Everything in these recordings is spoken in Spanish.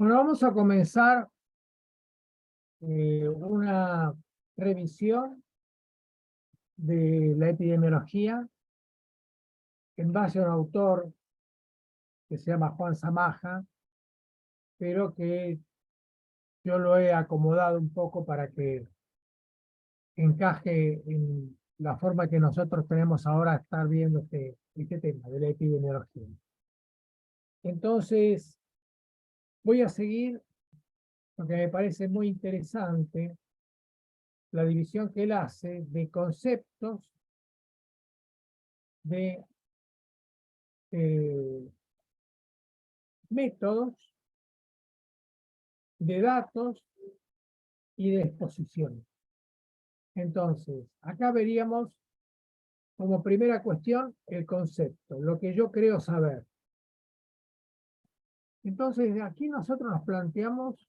Bueno, vamos a comenzar una revisión de la epidemiología en base a un autor que se llama Juan Zamaja, pero que yo lo he acomodado un poco para que encaje en la forma que nosotros tenemos ahora de estar viendo este tema de la epidemiología. Entonces, voy a seguir, porque me parece muy interesante la división que él hace de conceptos, de métodos, de datos y de exposición. Entonces, acá veríamos como primera cuestión el concepto, lo que yo creo saber. Entonces, aquí nosotros nos planteamos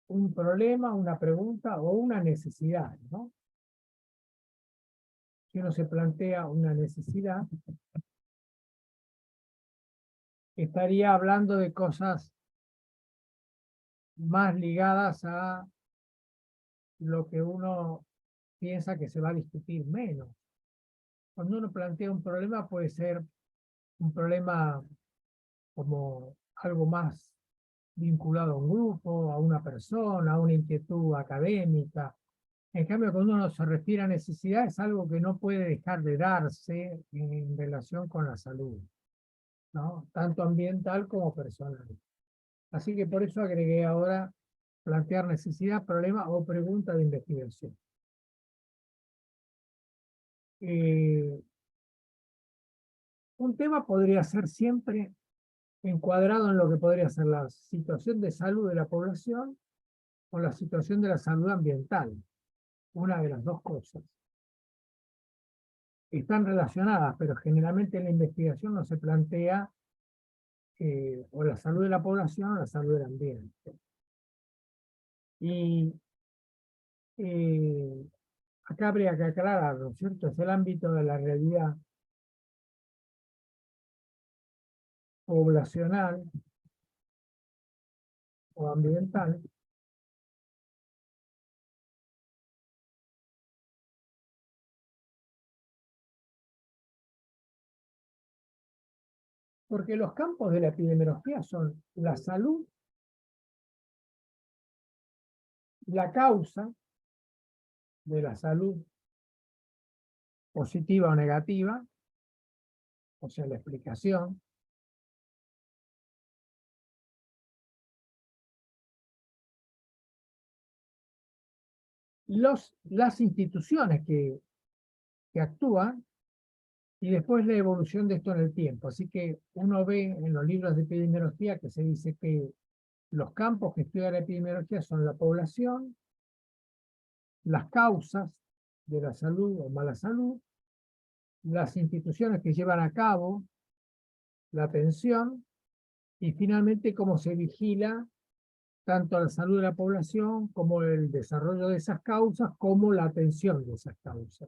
un problema, una pregunta o una necesidad, ¿no? Si uno se plantea una necesidad, estaría hablando de cosas más ligadas a lo que uno piensa que se va a discutir menos. Cuando uno plantea un problema puede ser un problema como algo más vinculado a un grupo, a una persona, a una inquietud académica. En cambio, cuando uno se refiere a necesidad, es algo que no puede dejar de darse en relación con la salud, ¿no? Tanto ambiental como personal. Así que por eso agregué ahora plantear necesidad, problema o pregunta de investigación. Un tema podría ser siempre encuadrado en lo que podría ser la situación de salud de la población o la situación de la salud ambiental. Una de las dos cosas. Están relacionadas, pero generalmente en la investigación no se plantea o la salud de la población o la salud del ambiente. Y acá habría que aclarar, ¿no es cierto? Es el ámbito de la realidad poblacional o ambiental, porque los campos de la epidemiología son la salud, la causa de la salud positiva o negativa, o sea, la explicación, las instituciones que actúan y después la evolución de esto en el tiempo. Así que uno ve en los libros de epidemiología que se dice que los campos que estudia la epidemiología son la población, las causas de la salud o mala salud, las instituciones que llevan a cabo la atención y finalmente cómo se vigila tanto la salud de la población como el desarrollo de esas causas, como la atención de esas causas,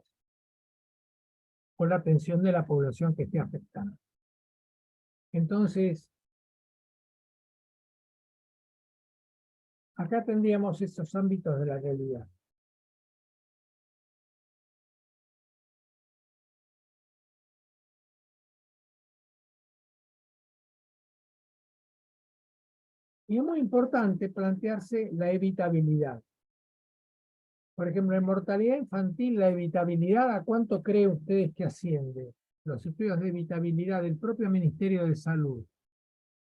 o la atención de la población que esté afectada. Entonces, acá tendríamos esos ámbitos de la realidad. Y es muy importante plantearse la evitabilidad. Por ejemplo, en mortalidad infantil, la evitabilidad, ¿a cuánto creen ustedes que asciende? Los estudios de evitabilidad del propio Ministerio de Salud,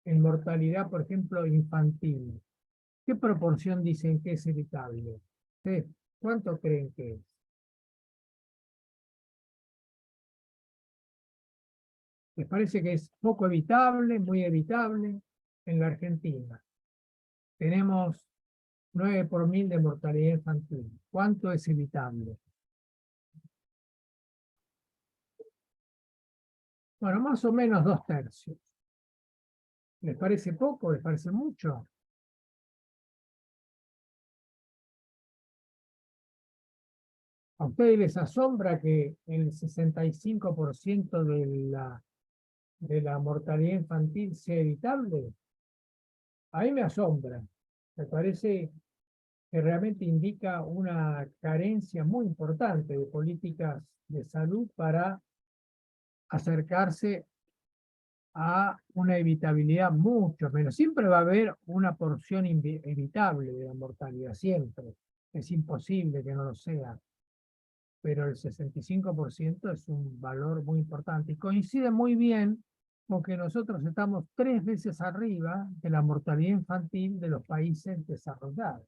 en mortalidad, por ejemplo, infantil. ¿Qué proporción dicen que es evitable? ¿Ustedes cuánto creen que es? ¿Les parece que es poco evitable, muy evitable? En la Argentina tenemos 9 por 1000 de mortalidad infantil. ¿Cuánto es evitable? Bueno, más o menos 2/3. ¿Les parece poco? ¿Les parece mucho? ¿A ustedes les asombra que el 65% de la mortalidad infantil sea evitable? A mí me asombra, me parece que realmente indica una carencia muy importante de políticas de salud para acercarse a una evitabilidad mucho menos. Siempre va a haber una porción evitable de la mortalidad, siempre. Es imposible que no lo sea, pero el 65% es un valor muy importante y coincide muy bien con que nosotros estamos 3 veces arriba de la mortalidad infantil de los países desarrollados.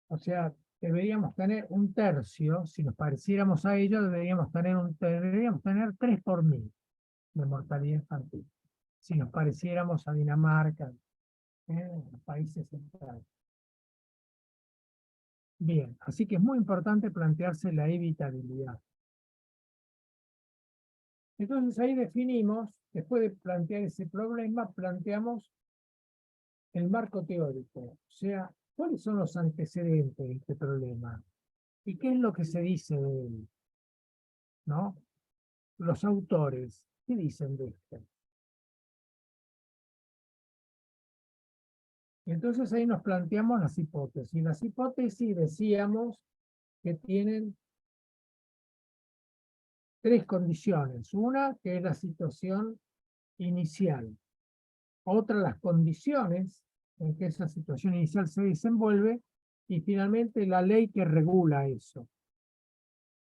O sea, deberíamos tener un tercio, si nos pareciéramos a ellos, deberíamos tener 3 por mil de mortalidad infantil, si nos pareciéramos a Dinamarca, los países centrales. Bien, así que es muy importante plantearse la evitabilidad. Entonces ahí definimos, después de plantear ese problema, planteamos el marco teórico, o sea, cuáles son los antecedentes de este problema y qué es lo que se dice de él, ¿no? Los autores, ¿qué dicen de esto? Y entonces ahí nos planteamos las hipótesis. Las hipótesis decíamos que tienen 3 condiciones. Una, que es la situación inicial. Otra, las condiciones en que esa situación inicial se desenvuelve. Y finalmente, la ley que regula eso,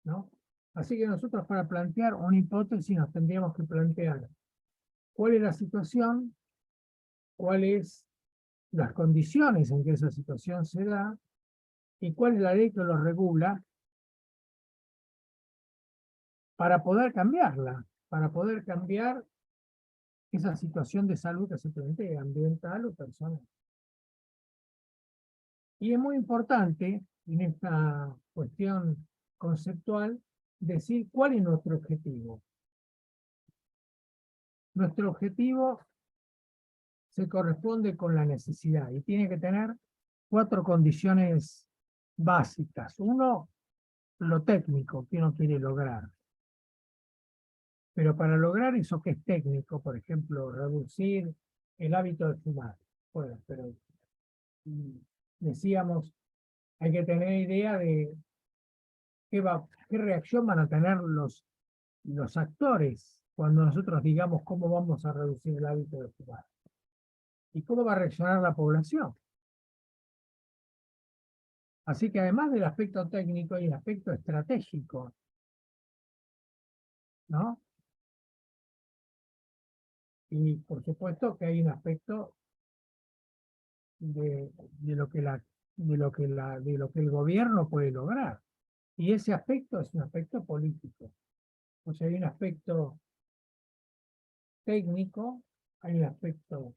¿no? Así que nosotros, para plantear una hipótesis, nos tendríamos que plantear cuál es la situación, cuáles las condiciones en que esa situación se da y cuál es la ley que lo regula para poder cambiarla, para poder cambiar esa situación de salud que se plantea, ambiental o personal. Y es muy importante en esta cuestión conceptual decir cuál es nuestro objetivo. Nuestro objetivo se corresponde con la necesidad y tiene que tener 4 condiciones básicas. Uno, lo técnico que uno quiere lograr. Pero para lograr eso que es técnico, por ejemplo, reducir el hábito de fumar. Bueno, pero decíamos, hay que tener idea de qué reacción van a tener los actores cuando nosotros digamos cómo vamos a reducir el hábito de fumar. Y cómo va a reaccionar la población. Así que además del aspecto técnico hay el aspecto estratégico, ¿no? Y por supuesto que hay un aspecto de lo que el gobierno puede lograr. Y ese aspecto es un aspecto político. O sea, hay un aspecto técnico, hay un aspecto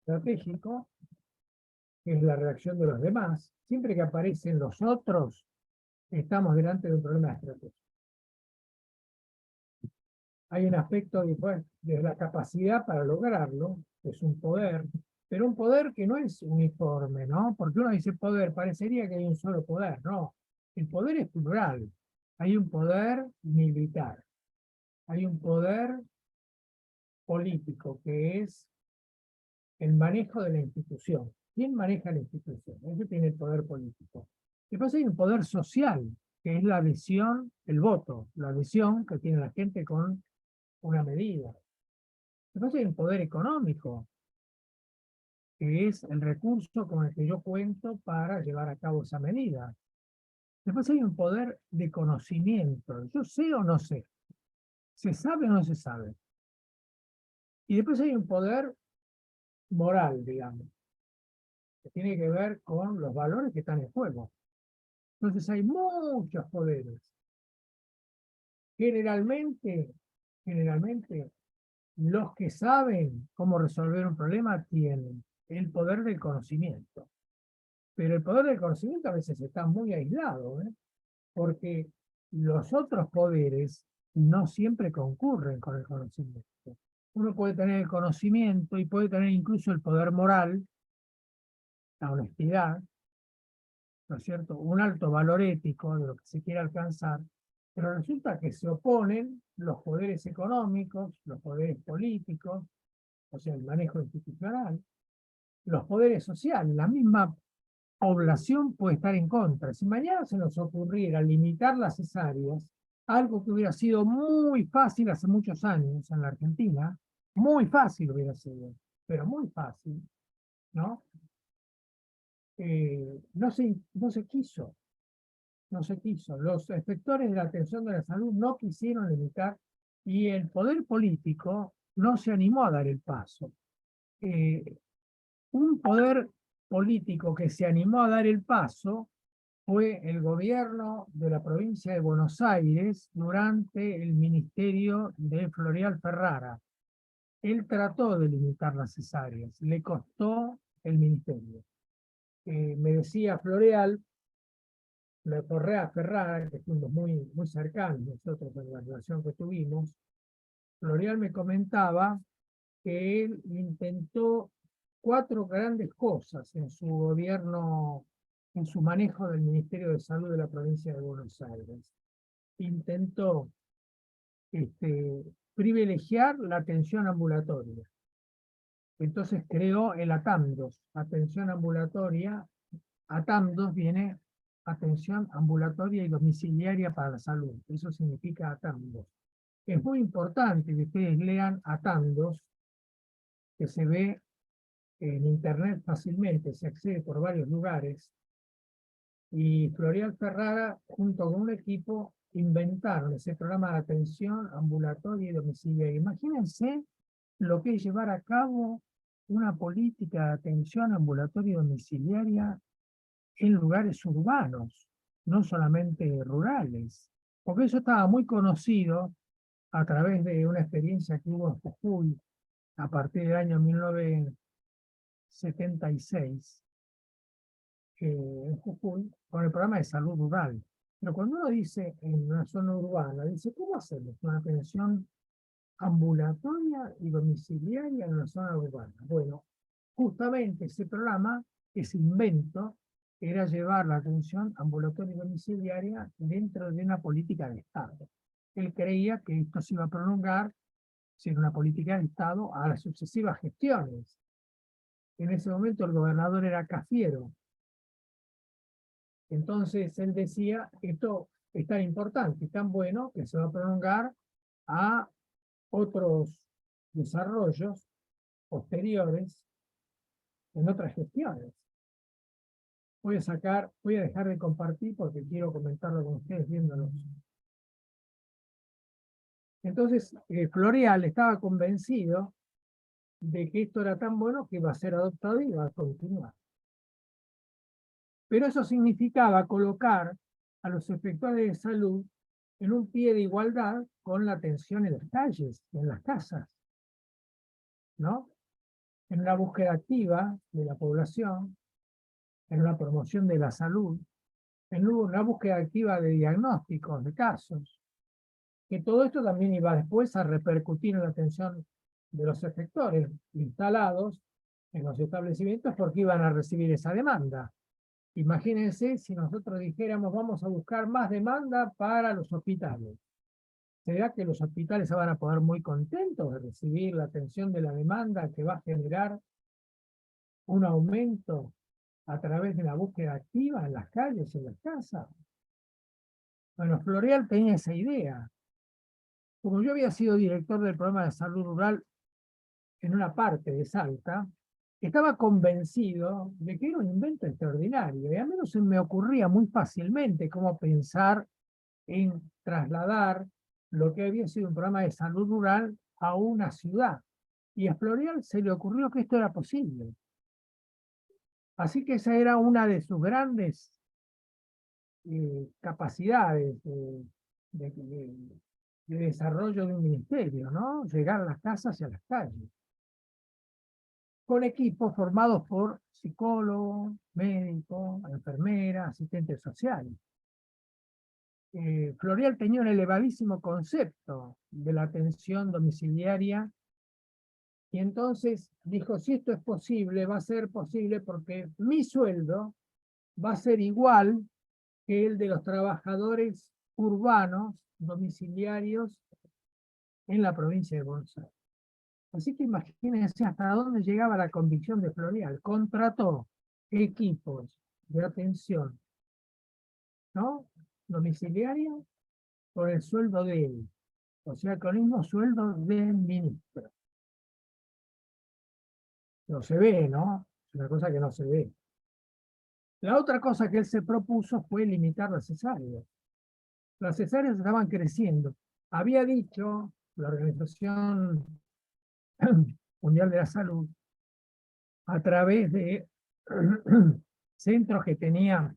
estratégico, que es la reacción de los demás. Siempre que aparecen los otros, estamos delante de un problema estratégico. Hay un aspecto de la capacidad para lograrlo, que es un poder, pero un poder que no es uniforme, ¿no? Porque uno dice poder, parecería que hay un solo poder, no. El poder es plural. Hay un poder militar, hay un poder político, que es el manejo de la institución. ¿Quién maneja la institución? Ese tiene el poder político. Después hay un poder social, que es la adhesión, el voto, la adhesión que tiene la gente con una medida. Después hay un poder económico, que es el recurso con el que yo cuento para llevar a cabo esa medida. Después hay un poder de conocimiento. Yo sé o no sé. ¿Se sabe o no se sabe? Y después hay un poder moral, digamos, que tiene que ver con los valores que están en juego. Entonces hay muchos poderes. Generalmente, los que saben cómo resolver un problema tienen el poder del conocimiento. Pero el poder del conocimiento a veces está muy aislado, ¿eh? Porque los otros poderes no siempre concurren con el conocimiento. Uno puede tener el conocimiento y puede tener incluso el poder moral, la honestidad, ¿no es cierto?, un alto valor ético de lo que se quiere alcanzar, pero resulta que se oponen los poderes económicos, los poderes políticos, o sea, el manejo institucional, los poderes sociales, la misma población puede estar en contra. Si mañana se nos ocurriera limitar las cesáreas, algo que hubiera sido muy fácil hace muchos años en la Argentina, muy fácil hubiera sido, pero muy fácil, ¿no? No se quiso, no se quiso. Los efectores de la atención de la salud no quisieron limitar y el poder político no se animó a dar el paso. Un poder político que se animó a dar el paso fue el gobierno de la provincia de Buenos Aires durante el ministerio de Floreal Ferrara. Él trató de limitar las cesáreas, le costó el ministerio. Me decía Floreal, Correa Ferrara, que fuimos muy cercanos nosotros en la relación que tuvimos, Floreal me comentaba que él intentó 4 grandes cosas en su gobierno, en su manejo del Ministerio de Salud de la provincia de Buenos Aires. Intentó privilegiar la atención ambulatoria. Entonces creó el ATAMDOS, atención ambulatoria. ATAMDOS viene atención ambulatoria y domiciliaria para la salud. Eso significa ATAMDOS. Es muy importante que ustedes lean ATAMDOS, que se ve en internet fácilmente, se accede por varios lugares, y Floreal Ferrara, junto con un equipo, inventaron ese programa de atención ambulatoria y domiciliaria. Imagínense lo que es llevar a cabo una política de atención ambulatoria y domiciliaria en lugares urbanos, no solamente rurales, porque eso estaba muy conocido a través de una experiencia que hubo en Jujuy a partir del año 1976, en Jujuy, con el programa de salud rural. Pero cuando uno dice en una zona urbana, dice, ¿cómo hacemos una atención ambulatoria y domiciliaria en una zona urbana? Bueno, justamente ese programa, ese invento, era llevar la atención ambulatoria y domiciliaria dentro de una política de Estado. Él creía que esto se iba a prolongar, si era una política de Estado, a las sucesivas gestiones. En ese momento el gobernador era Cafiero. Entonces él decía, esto es tan importante y tan bueno que se va a prolongar a otros desarrollos posteriores en otras gestiones. Voy a dejar de compartir porque quiero comentarlo con ustedes viéndolos. Entonces, Floreal estaba convencido de que esto era tan bueno que iba a ser adoptado y iba a continuar. Pero eso significaba colocar a los efectores de salud en un pie de igualdad con la atención en las calles, en las casas, ¿no? En una búsqueda activa de la población, en una promoción de la salud, en una búsqueda activa de diagnósticos de casos, que todo esto también iba después a repercutir en la atención de los efectores instalados en los establecimientos porque iban a recibir esa demanda. Imagínense si nosotros dijéramos vamos a buscar más demanda para los hospitales. ¿Será que los hospitales se van a poder muy contentos de recibir la atención de la demanda que va a generar un aumento a través de la búsqueda activa en las calles y en las casas? Bueno, Floreal tenía esa idea. Como yo había sido director del programa de salud rural en una parte de Salta, estaba convencido de que era un invento extraordinario, y a mí no se me ocurría muy fácilmente cómo pensar en trasladar lo que había sido un programa de salud rural a una ciudad. Y a Floreal se le ocurrió que esto era posible. Así que esa era una de sus grandes capacidades de desarrollo de un ministerio, ¿no? Llegar a las casas y a las calles. Con equipos formados por psicólogos, médicos, enfermeras, asistentes sociales. Floreal tenía un elevadísimo concepto de la atención domiciliaria y entonces dijo, si esto es posible, va a ser posible porque mi sueldo va a ser igual que el de los trabajadores urbanos domiciliarios en la provincia de Buenos Aires. Así que imagínense hasta dónde llegaba la convicción de Florial. Contrató equipos de atención, ¿no? Domiciliaria por el sueldo de él. O sea, con el mismo sueldo del ministro. No se ve, ¿no? Es una cosa que no se ve. La otra cosa que él se propuso fue limitar las cesáreas. Las cesáreas estaban creciendo. Había dicho la Organización Mundial de la Salud, a través de centros que tenían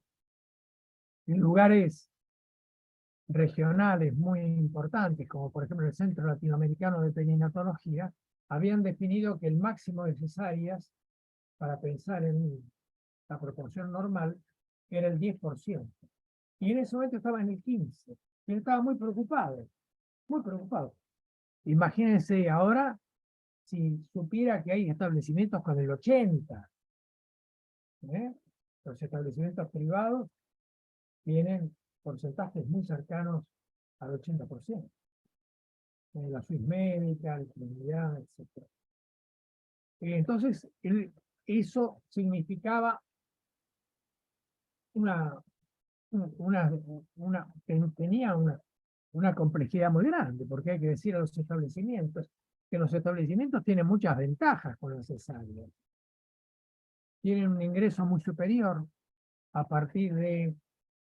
en lugares regionales muy importantes, como por ejemplo el Centro Latinoamericano de Perinatología, habían definido que el máximo de cesáreas, para pensar en la proporción normal, era el 10%. Y en ese momento estaba en el 15%. Y él estaba muy preocupado, muy preocupado. Imagínense ahora si supiera que hay establecimientos con el 80%. Los establecimientos privados tienen porcentajes muy cercanos al 80%. La Swiss Medical, la Trinidad, etc. Entonces, eso significaba una, tenía una complejidad muy grande, porque hay que decir a los establecimientos que los establecimientos tienen muchas ventajas con la cesárea. Tienen un ingreso muy superior a partir de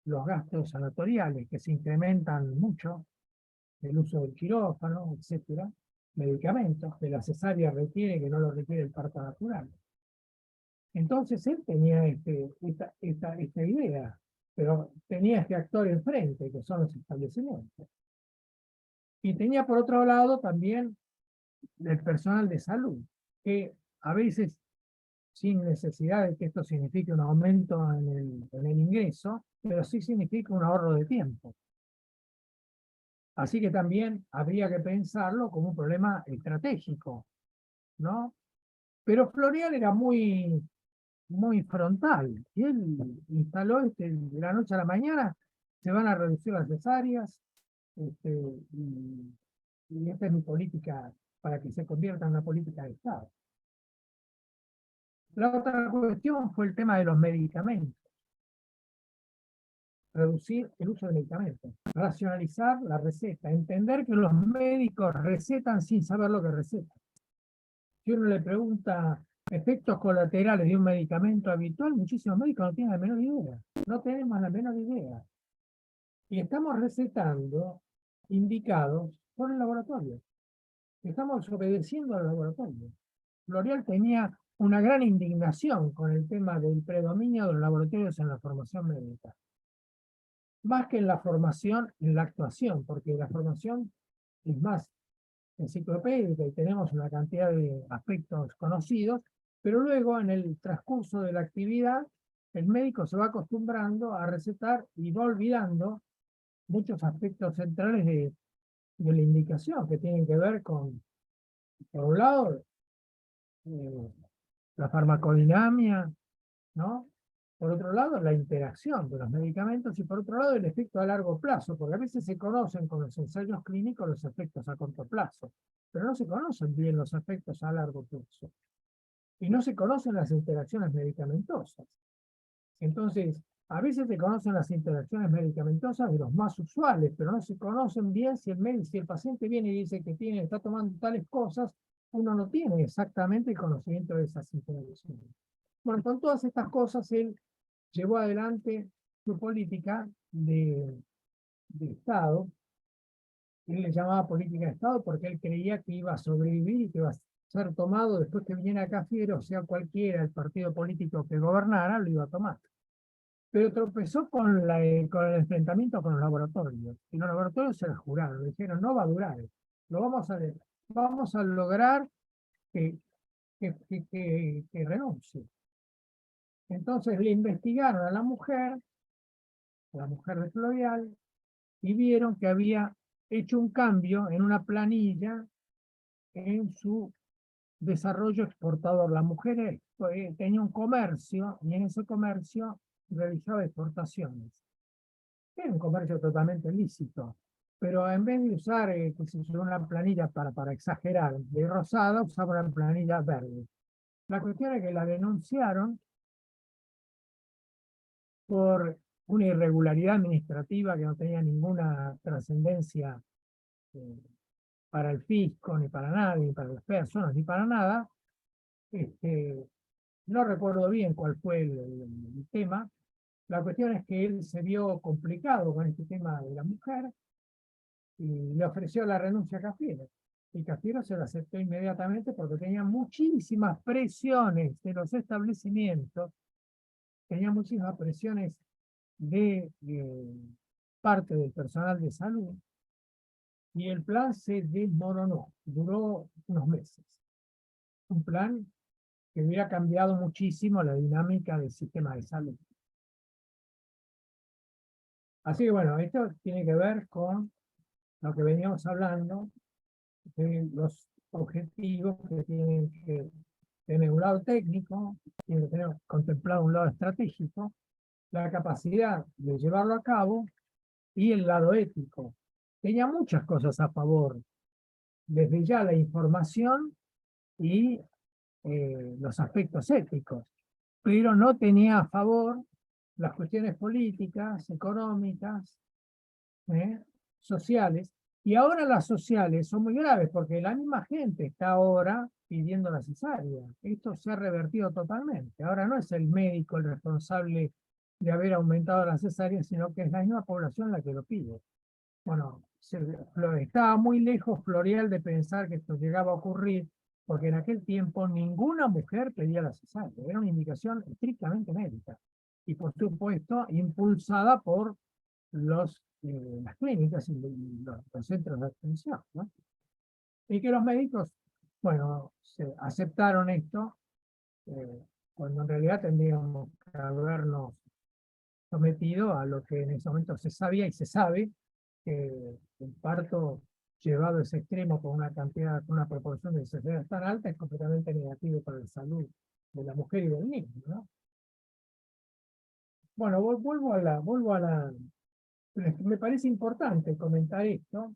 los gastos sanatoriales, que se incrementan mucho, el uso del quirófano, etcétera, medicamentos que la cesárea requiere, que no lo requiere el parto natural. Entonces él tenía esta idea, pero tenía este actor enfrente, que son los establecimientos. Y tenía por otro lado también el personal de salud, que a veces, sin necesidad de que esto signifique un aumento en el ingreso, pero sí significa un ahorro de tiempo. Así que también habría que pensarlo como un problema estratégico, ¿no? Pero Florial era muy frontal, y él instaló de la noche a la mañana, se van a reducir las cesáreas, y, y esta es mi política para que se convierta en una política de Estado. La otra cuestión fue el tema de los medicamentos. Reducir el uso de medicamentos, racionalizar la receta, entender que los médicos recetan sin saber lo que recetan. Si uno le pregunta efectos colaterales de un medicamento habitual, muchísimos médicos no tienen la menor idea. No tenemos la menor idea. Y estamos recetando indicados por el laboratorio. Estamos obedeciendo al laboratorio. L'Oréal tenía una gran indignación con el tema del predominio de los laboratorios en la formación médica. Más que en la formación, en la actuación, porque la formación es más enciclopédica y tenemos una cantidad de aspectos conocidos, pero luego en el transcurso de la actividad, el médico se va acostumbrando a recetar y va olvidando muchos aspectos centrales de la indicación, que tienen que ver con, por un lado, eh, la farmacodinamia, ¿no? Por otro lado, la interacción de los medicamentos y por otro lado, el efecto a largo plazo, porque a veces se conocen con los ensayos clínicos los efectos a corto plazo, pero no se conocen bien los efectos a largo plazo. Y no se conocen las interacciones medicamentosas. Entonces, a veces se conocen las interacciones medicamentosas de los más usuales, pero no se conocen bien si el paciente viene y dice que está tomando tales cosas, uno no tiene exactamente el conocimiento de esas interacciones. Bueno, con todas estas cosas, él llevó adelante su política de Estado. Él le llamaba política de Estado porque él creía que iba a sobrevivir y que iba a ser tomado después que viniera acá Fierro, o sea, cualquiera, el partido político que gobernara, lo iba a tomar. Pero tropezó con el enfrentamiento con los laboratorios. Y los laboratorios se la juraron, dijeron, no va a durar, vamos a lograr que renuncie. Entonces le investigaron a la mujer de L'Oréal, y vieron que había hecho un cambio en una planilla en su desarrollo exportador. La mujer tenía un comercio y en ese comercio realizaba exportaciones. Era un comercio totalmente lícito, pero en vez de usar qué sé yo, una planilla para exagerar de rosada, usaba una planilla verde. La cuestión es que la denunciaron por una irregularidad administrativa que no tenía ninguna trascendencia eh, para el fisco, ni para nadie, ni para las personas, ni para nada. Este, no recuerdo bien cuál fue el tema. La cuestión es que él se vio complicado con este tema de la mujer y le ofreció la renuncia a Cafiero. Y Cafiero se lo aceptó inmediatamente porque tenía muchísimas presiones de los establecimientos, tenía muchísimas presiones de parte del personal de salud, y el plan se desmoronó, duró unos meses. Un plan que hubiera cambiado muchísimo la dinámica del sistema de salud. Así que bueno, esto tiene que ver con lo que veníamos hablando de los objetivos que tienen que tener un lado técnico, tienen que tener contemplado un lado estratégico, la capacidad de llevarlo a cabo y el lado ético. Tenía muchas cosas a favor, desde ya la información y los aspectos éticos, pero no tenía a favor las cuestiones políticas, económicas, ¿eh? Sociales. Y ahora las sociales son muy graves porque la misma gente está ahora pidiendo la cesárea. Esto se ha revertido totalmente. Ahora no es el médico el responsable de haber aumentado la cesárea, sino que es la misma población la que lo pide. Bueno, estaba muy lejos Florial de pensar que esto llegaba a ocurrir, porque en aquel tiempo ninguna mujer pedía la cesárea. Era una indicación estrictamente médica. Y por supuesto, impulsada por las clínicas y los centros de atención, ¿no? Y que los médicos, bueno, aceptaron esto, cuando en realidad tendríamos que habernos sometido a lo que en ese momento se sabía y se sabe, que el parto llevado a ese extremo con una cantidad, con una proporción de cesáreas tan alta es completamente negativo para la salud de la mujer y del niño, ¿no? Bueno, vuelvo a la, me parece importante comentar esto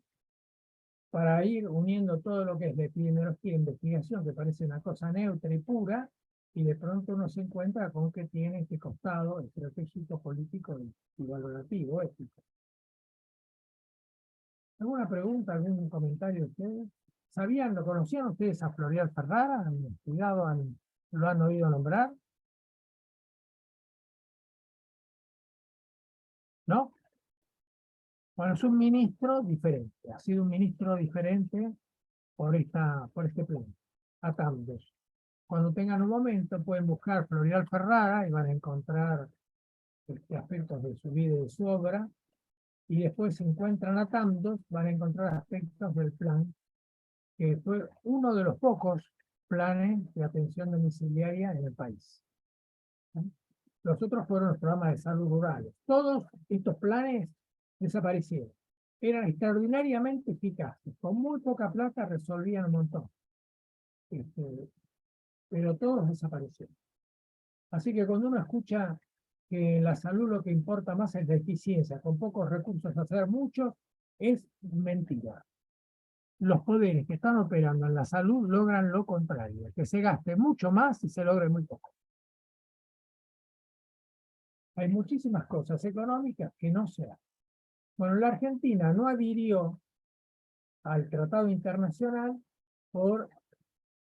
para ir uniendo todo lo que es la epidemiología e investigación, que parece una cosa neutra y pura, y de pronto uno se encuentra con que tiene este costado estratégico, político y valorativo, ético. ¿Alguna pregunta, algún comentario de ustedes? ¿Sabían, lo conocían ustedes a Florial Ferrara? ¿Han estudiado, lo han oído nombrar? ¿No? Bueno, es un ministro diferente, ha sido un ministro diferente por este plan, a ambos. Cuando tengan un momento pueden buscar Florial Ferrara y van a encontrar aspectos de su vida y de su obra, y después se encuentran a Tandos, van a encontrar aspectos del plan, que fue uno de los pocos planes de atención domiciliaria en el país. Los otros fueron los programas de salud rurales. Todos estos planes desaparecieron. Eran extraordinariamente eficaces. Con muy poca plata resolvían un montón. Pero todos desaparecieron. Así que cuando uno escucha que en la salud lo que importa más es la eficiencia, con pocos recursos hacer mucho, es mentira. Los poderes que están operando en la salud logran lo contrario, que se gaste mucho más y se logre muy poco. Hay muchísimas cosas económicas que no se hacen. Bueno, la Argentina no adhirió al tratado internacional por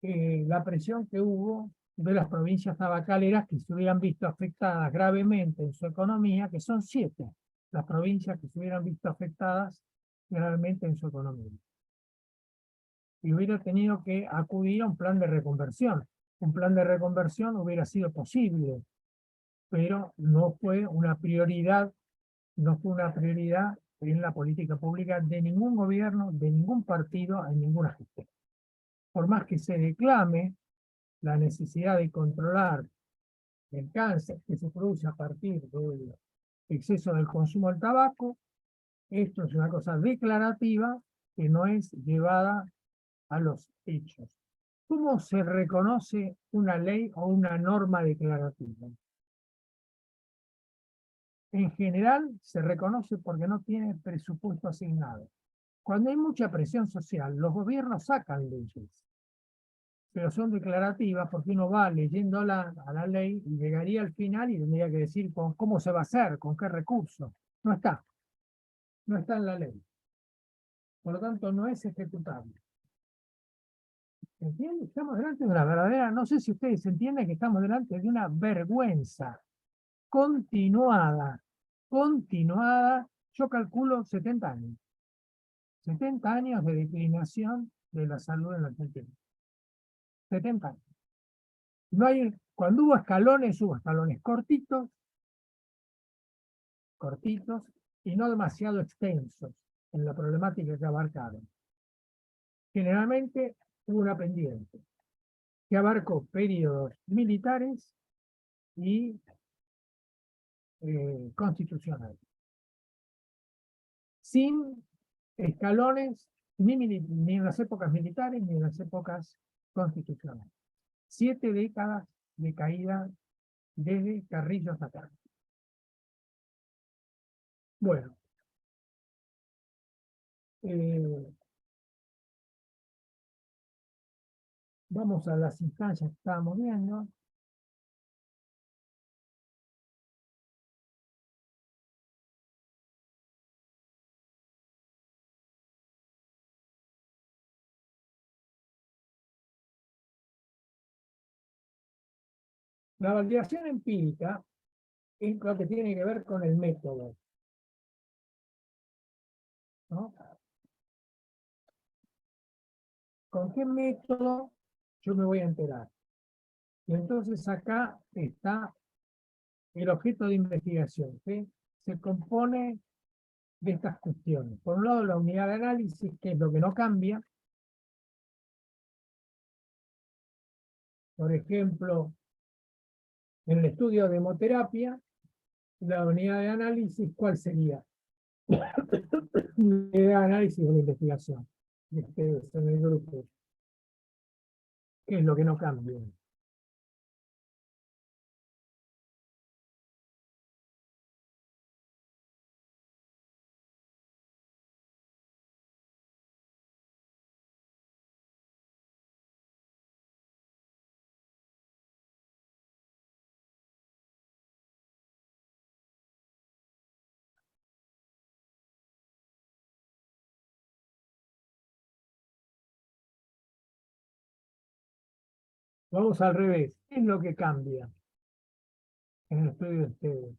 la presión que hubo de las provincias tabacaleras que se hubieran visto afectadas gravemente en su economía, que son 7 las provincias que se hubieran visto afectadas gravemente en su economía. Y hubiera tenido que acudir a un plan de reconversión. Un plan de reconversión hubiera sido posible, pero no fue una prioridad en la política pública de ningún gobierno, de ningún partido, en ninguna gestión. Por más que se declame la necesidad de controlar el cáncer que se produce a partir del exceso del consumo del tabaco, esto es una cosa declarativa que no es llevada a los hechos. ¿Cómo se reconoce una ley o una norma declarativa? en general se reconoce porque no tiene presupuesto asignado. Cuando hay mucha presión social, los gobiernos sacan leyes, pero son declarativas porque uno va leyendo a la ley y llegaría al final y tendría que decir cómo se va a hacer, con qué recursos. No está, no está en la ley. Por lo tanto, no es ejecutable. ¿Entienden? Estamos delante de una verdadera, no sé si ustedes entienden que estamos delante de una vergüenza continuada, yo calculo 70 años. 70 años de declinación de la salud en la Argentina. 70 años. No hay, cuando hubo escalones cortitos y no demasiado extensos en la problemática que abarcaron. Generalmente hubo una pendiente que abarcó periodos militares y constitucionales, sin escalones ni en las épocas militares ni en las épocas constitucionales. 7 décadas de caída desde Carrillo hasta acá. Bueno, vamos a las instancias que estábamos viendo. La validación empírica es lo que tiene que ver con el método, ¿no? ¿Con qué método yo me voy a enterar? Y entonces acá está el objeto de investigación, ¿sí? Se compone de estas cuestiones. Por un lado, la unidad de análisis, que es lo que no cambia. Por ejemplo, en el estudio de hemoterapia, la unidad de análisis, ¿cuál sería? La unidad de análisis de la investigación de ustedes en el grupo. ¿Qué es lo que no cambia? Vamos al revés. ¿Qué es lo que cambia en el estudio de ustedes?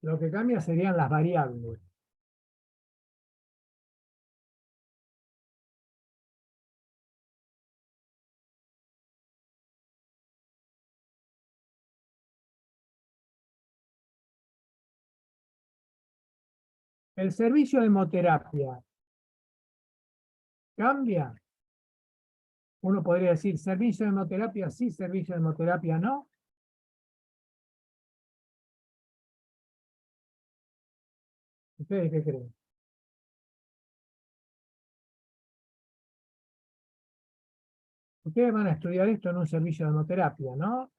Lo que cambia serían las variables. El servicio de hemoterapia cambia. Uno podría decir servicio de hemoterapia sí, servicio de hemoterapia no. ¿Ustedes qué creen? Ustedes van a estudiar esto en un servicio de hemoterapia, ¿no?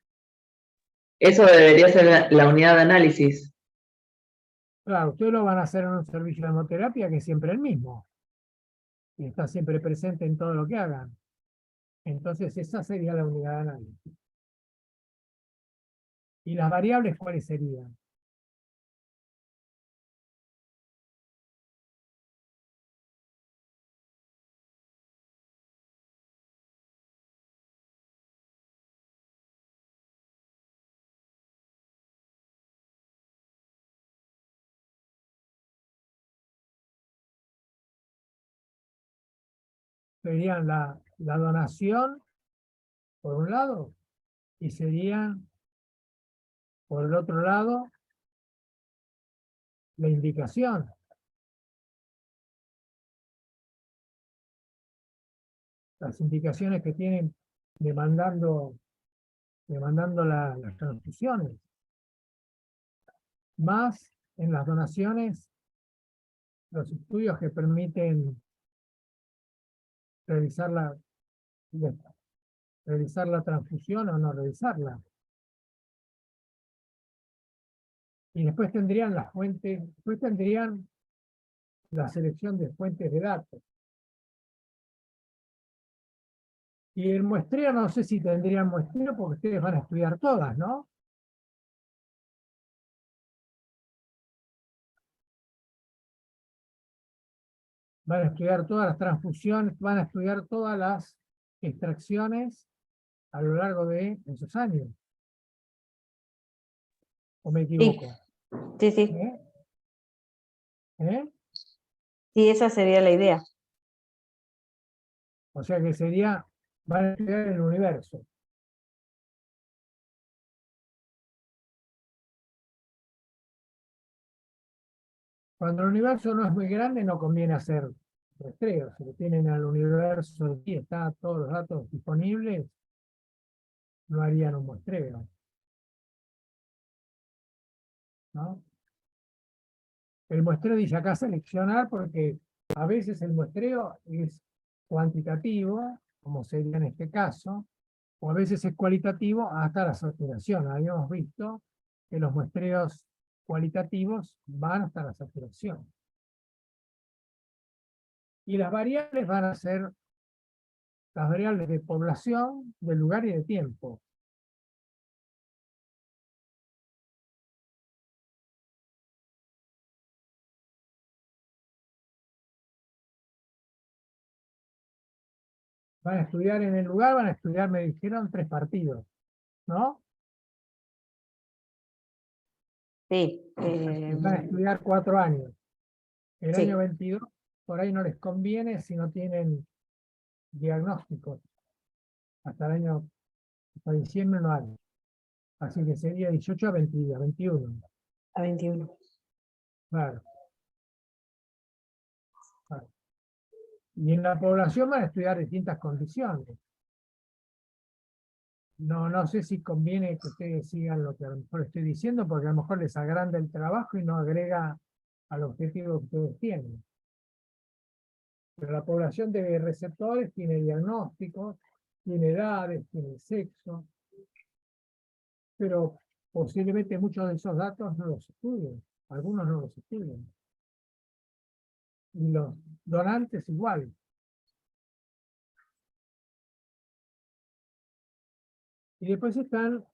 Eso debería ser la unidad de análisis. Claro, ustedes lo van a hacer en un servicio de hemoterapia que es siempre el mismo. Y está siempre presente en todo lo que hagan. Entonces esa sería la unidad de análisis. ¿Y las variables cuáles serían? Serían la donación, por un lado, y serían, por el otro lado, la indicación. Las indicaciones que tienen demandando las transfusiones. Más en las donaciones, los estudios que permiten realizar realizar la transfusión o no realizarla. Y después tendrían las fuentes, después tendrían la selección de fuentes de datos. Y el muestreo, no sé si tendrían muestreo porque ustedes van a estudiar todas, ¿no? Van a estudiar todas las transfusiones, van a estudiar todas las extracciones a lo largo de esos años. ¿O me Sí, equivoco? sí, sí. ¿Eh? ¿Eh? Sí, esa sería la idea. O sea que sería, van a estudiar el universo. Cuando el universo no es muy grande, no conviene hacer rastreos. Si lo tienen al universo aquí, está todos los datos disponibles, no harían un muestreo, ¿no? El muestreo dice acá seleccionar porque a veces el muestreo es cuantitativo, como sería en este caso, o a veces es cualitativo hasta la saturación. Habíamos visto que los muestreos cualitativos van hasta la saturación. Y las variables van a ser las variables de población, de lugar y de tiempo. Van a estudiar en el lugar, van a estudiar, me dijeron, 3 partidos, ¿no? Sí. Van a estudiar 4 años. El Sí. año 22, por ahí no les conviene si no tienen diagnósticos. Hasta diciembre no hay. Así que sería 18 a 22, 21. A 21. Claro, claro. Y en la población van a estudiar distintas condiciones. No sé si conviene que ustedes sigan lo que a lo mejor estoy diciendo, porque a lo mejor les agranda el trabajo y no agrega al objetivo que ustedes tienen. Pero la población de receptores tiene diagnósticos, tiene edades, tiene sexo, pero posiblemente muchos de esos datos no los estudien, algunos no los estudian. Y los donantes igual. Y después están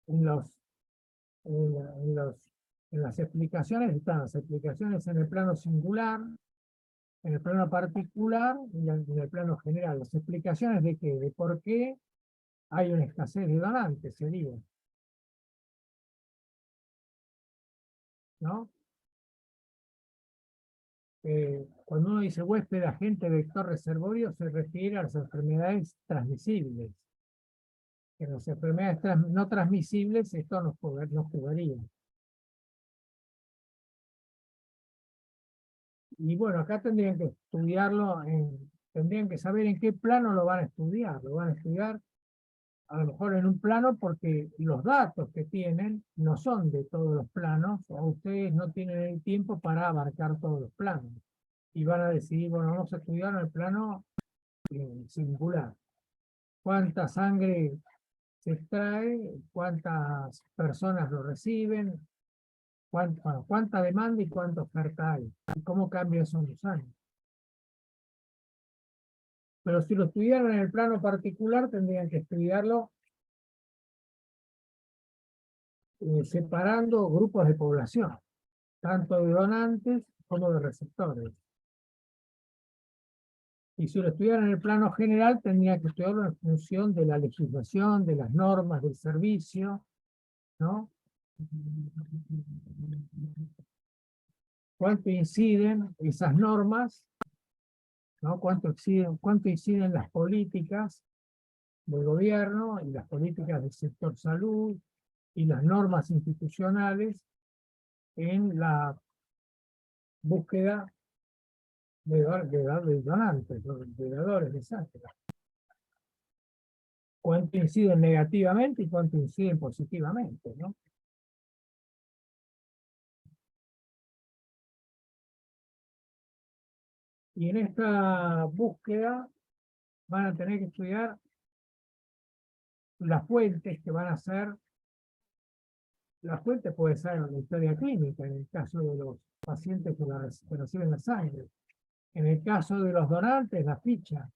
en en las explicaciones, están las explicaciones en el plano singular, en el plano particular y en el plano general. Las explicaciones de qué, de por qué hay una escasez de donantes, sería, ¿no? Cuando uno dice huésped, agente, vector, reservorio, se refiere a las enfermedades transmisibles. En las enfermedades no transmisibles esto no jugaría. Y bueno, acá tendrían que estudiarlo, tendrían que saber en qué plano lo van a estudiar. Lo van a estudiar a lo mejor en un plano porque los datos que tienen no son de todos los planos, o ustedes no tienen el tiempo para abarcar todos los planos. Y van a decidir, bueno, vamos a estudiar en el plano singular. ¿Cuánta sangre se extrae? ¿Cuántas personas lo reciben? ¿Cuánta demanda y cuánta oferta hay? ¿Y cómo cambia eso en los años? Pero si lo estudiaran en el plano particular, tendrían que estudiarlo separando grupos de población, tanto de donantes como de receptores. Y si lo estudiaran en el plano general, tendrían que estudiarlo en función de la legislación, de las normas del servicio, ¿no? ¿Cuánto inciden esas normas? ¿No? ¿Cuánto inciden las políticas del gobierno y las políticas del sector salud y las normas institucionales en la búsqueda de donantes, de dadores de sangre? ¿Cuánto inciden negativamente y cuánto inciden positivamente, ¿no? Y en esta búsqueda van a tener que estudiar las fuentes que van a ser la fuente puede ser la historia clínica, en el caso de los pacientes que reciben la sangre. En el caso de los donantes, la ficha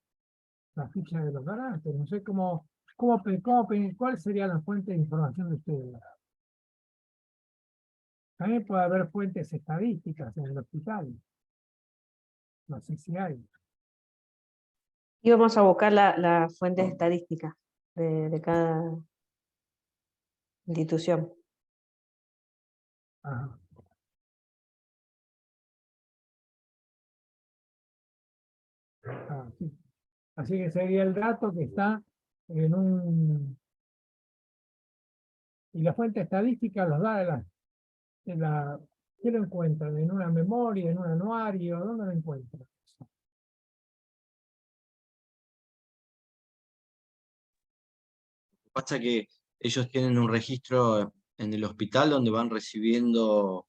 de los donantes. No sé cuál sería la fuente de información de ustedes. También puede haber fuentes estadísticas en el hospital. No sé si hay. Y vamos a buscar las fuentes estadísticas de cada institución. Ajá. Ah, sí. Así que sería el dato que está en un... Y la fuente estadística los da ¿qué lo encuentran? ¿En una memoria, en un anuario? ¿Dónde lo encuentran? Pasa que ellos tienen un registro en el hospital donde van recibiendo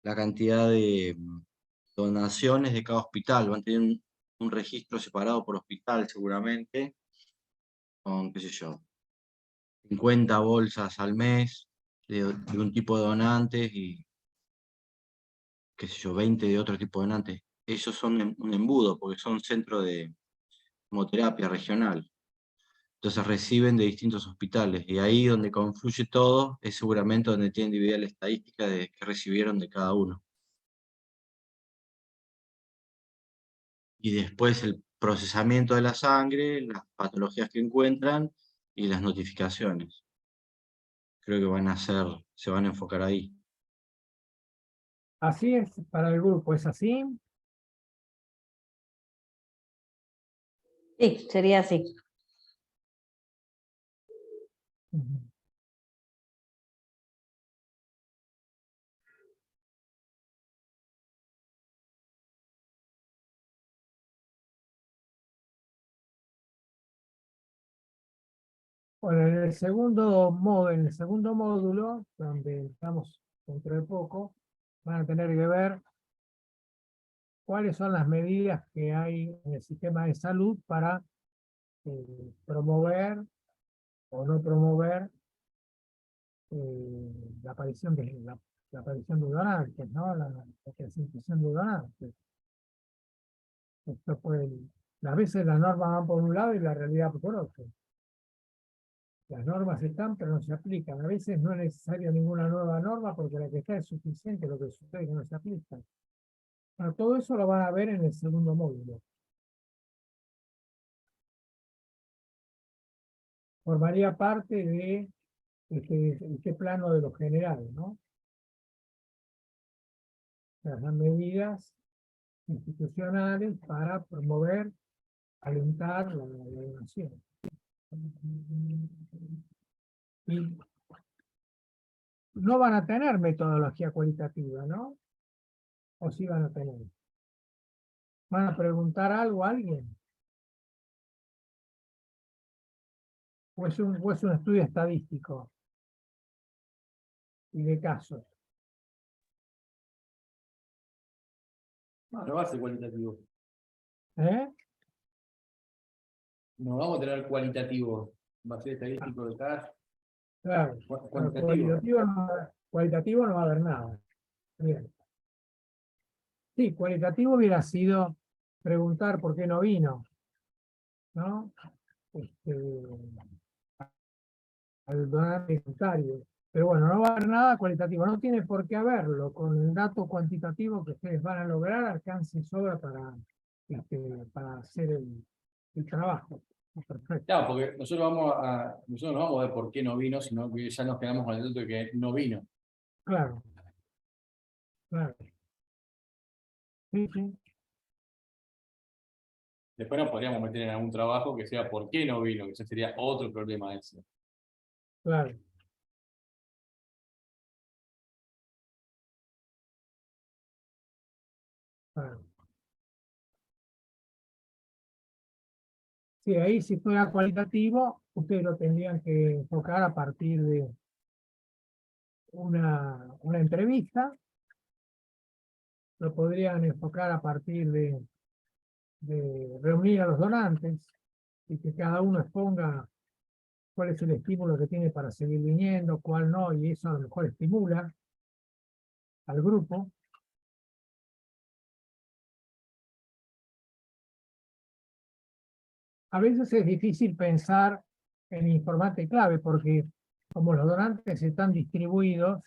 la cantidad de donaciones de cada hospital. Van a tener un registro separado por hospital seguramente, con, qué sé yo, 50 bolsas al mes de un tipo de donantes y, qué sé yo, 20 de otro tipo de donantes. Ellos son un embudo porque son centro de hemoterapia regional. Entonces reciben de distintos hospitales y ahí donde confluye todo es seguramente donde tienen dividida la estadística de qué recibieron de cada uno. Y después el procesamiento de la sangre, las patologías que encuentran y las notificaciones. Creo que se van a enfocar ahí. Así es para el grupo, ¿es así? Sí, sería así. Ujú. Bueno, en el segundo módulo, donde estamos dentro de poco, van a tener que ver cuáles son las medidas que hay en el sistema de salud para promover o no promover la aparición de donantes, ¿no? La presentación de donantes. Esto las veces las normas van por un lado y la realidad por otro. Las normas están, pero no se aplican. A veces no es necesaria ninguna nueva norma porque la que está es suficiente, lo que sucede es que no se aplica. Bueno, todo eso lo van a ver en el segundo módulo. Formaría parte de este plano de lo general, ¿no? Las medidas institucionales para promover, alentar la donación. Y no van a tener metodología cualitativa, ¿no? ¿O sí van a tener? ¿Van a preguntar algo a alguien? ¿O es un estudio estadístico y de casos? No va a ser cualitativo. ¿Eh? No vamos a tener cualitativo. Va a ser estadístico de caso. Claro. Cuantitativo. Cualitativo no va a haber nada. Bien. Sí, cualitativo hubiera sido preguntar por qué no vino, ¿no? Al donante voluntario. Pero bueno, no va a haber nada cualitativo, no tiene por qué haberlo. Con el dato cuantitativo que ustedes van a lograr, alcance y sobra para hacer el trabajo. Perfecto. Claro, porque nosotros no vamos a ver por qué no vino, sino que ya nos quedamos con el dato de que no vino. Claro. Claro. Sí, sí. Después nos podríamos meter en algún trabajo que sea por qué no vino, que ese sería otro problema ese. Claro. Claro. Sí, ahí si fuera cualitativo, ustedes lo tendrían que enfocar a partir de una entrevista, lo podrían enfocar a partir de reunir a los donantes y que cada uno exponga cuál es el estímulo que tiene para seguir viniendo, cuál no, y eso a lo mejor estimula al grupo. A veces es difícil pensar en informante clave porque como los donantes están distribuidos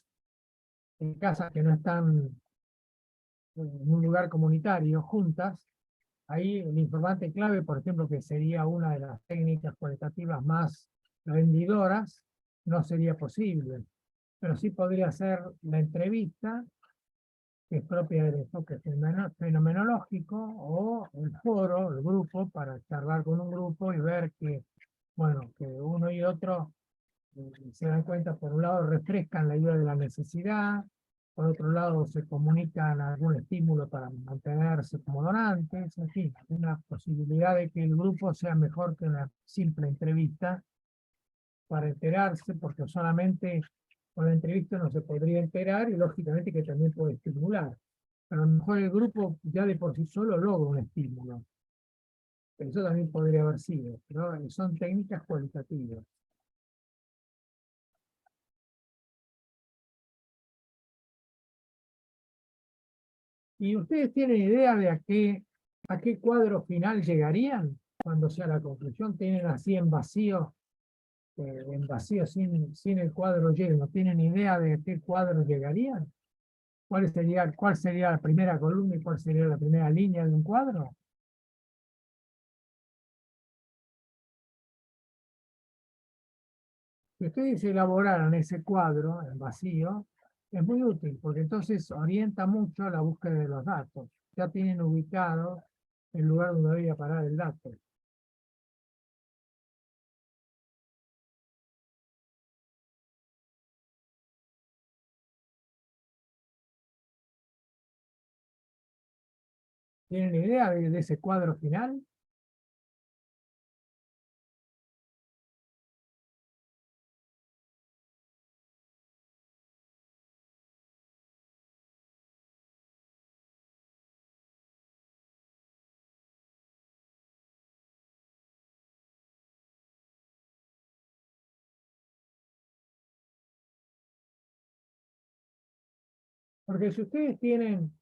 en casas que no están en un lugar comunitario juntas, ahí el informante clave, por ejemplo, que sería una de las técnicas cualitativas más rendidoras, no sería posible. Pero sí podría ser la entrevista, que es propia del enfoque fenomenológico, o el foro, el grupo, para charlar con un grupo y ver que, bueno, que uno y otro se dan cuenta, por un lado refrescan la idea de la necesidad, por otro lado se comunican algún estímulo para mantenerse como donantes, en fin, una posibilidad de que el grupo sea mejor que una simple entrevista para enterarse, porque solamente con la entrevista no se podría enterar y lógicamente que también puede estimular. Pero a lo mejor el grupo ya de por sí solo logra un estímulo. Eso también podría haber sido, pero son técnicas cualitativas. ¿Y ustedes tienen idea de a qué cuadro final llegarían cuando sea la conclusión? ¿Tienen así en vacío sin el cuadro lleno? ¿Tienen idea de qué cuadro llegarían? ¿Cuál sería la primera columna y cuál sería la primera línea de un cuadro? Si ustedes elaboraran ese cuadro en vacío, es muy útil, porque entonces orienta mucho la búsqueda de los datos. Ya tienen ubicado el lugar donde debería parar el dato. ¿Tienen idea de ese cuadro final? Porque si ustedes tienen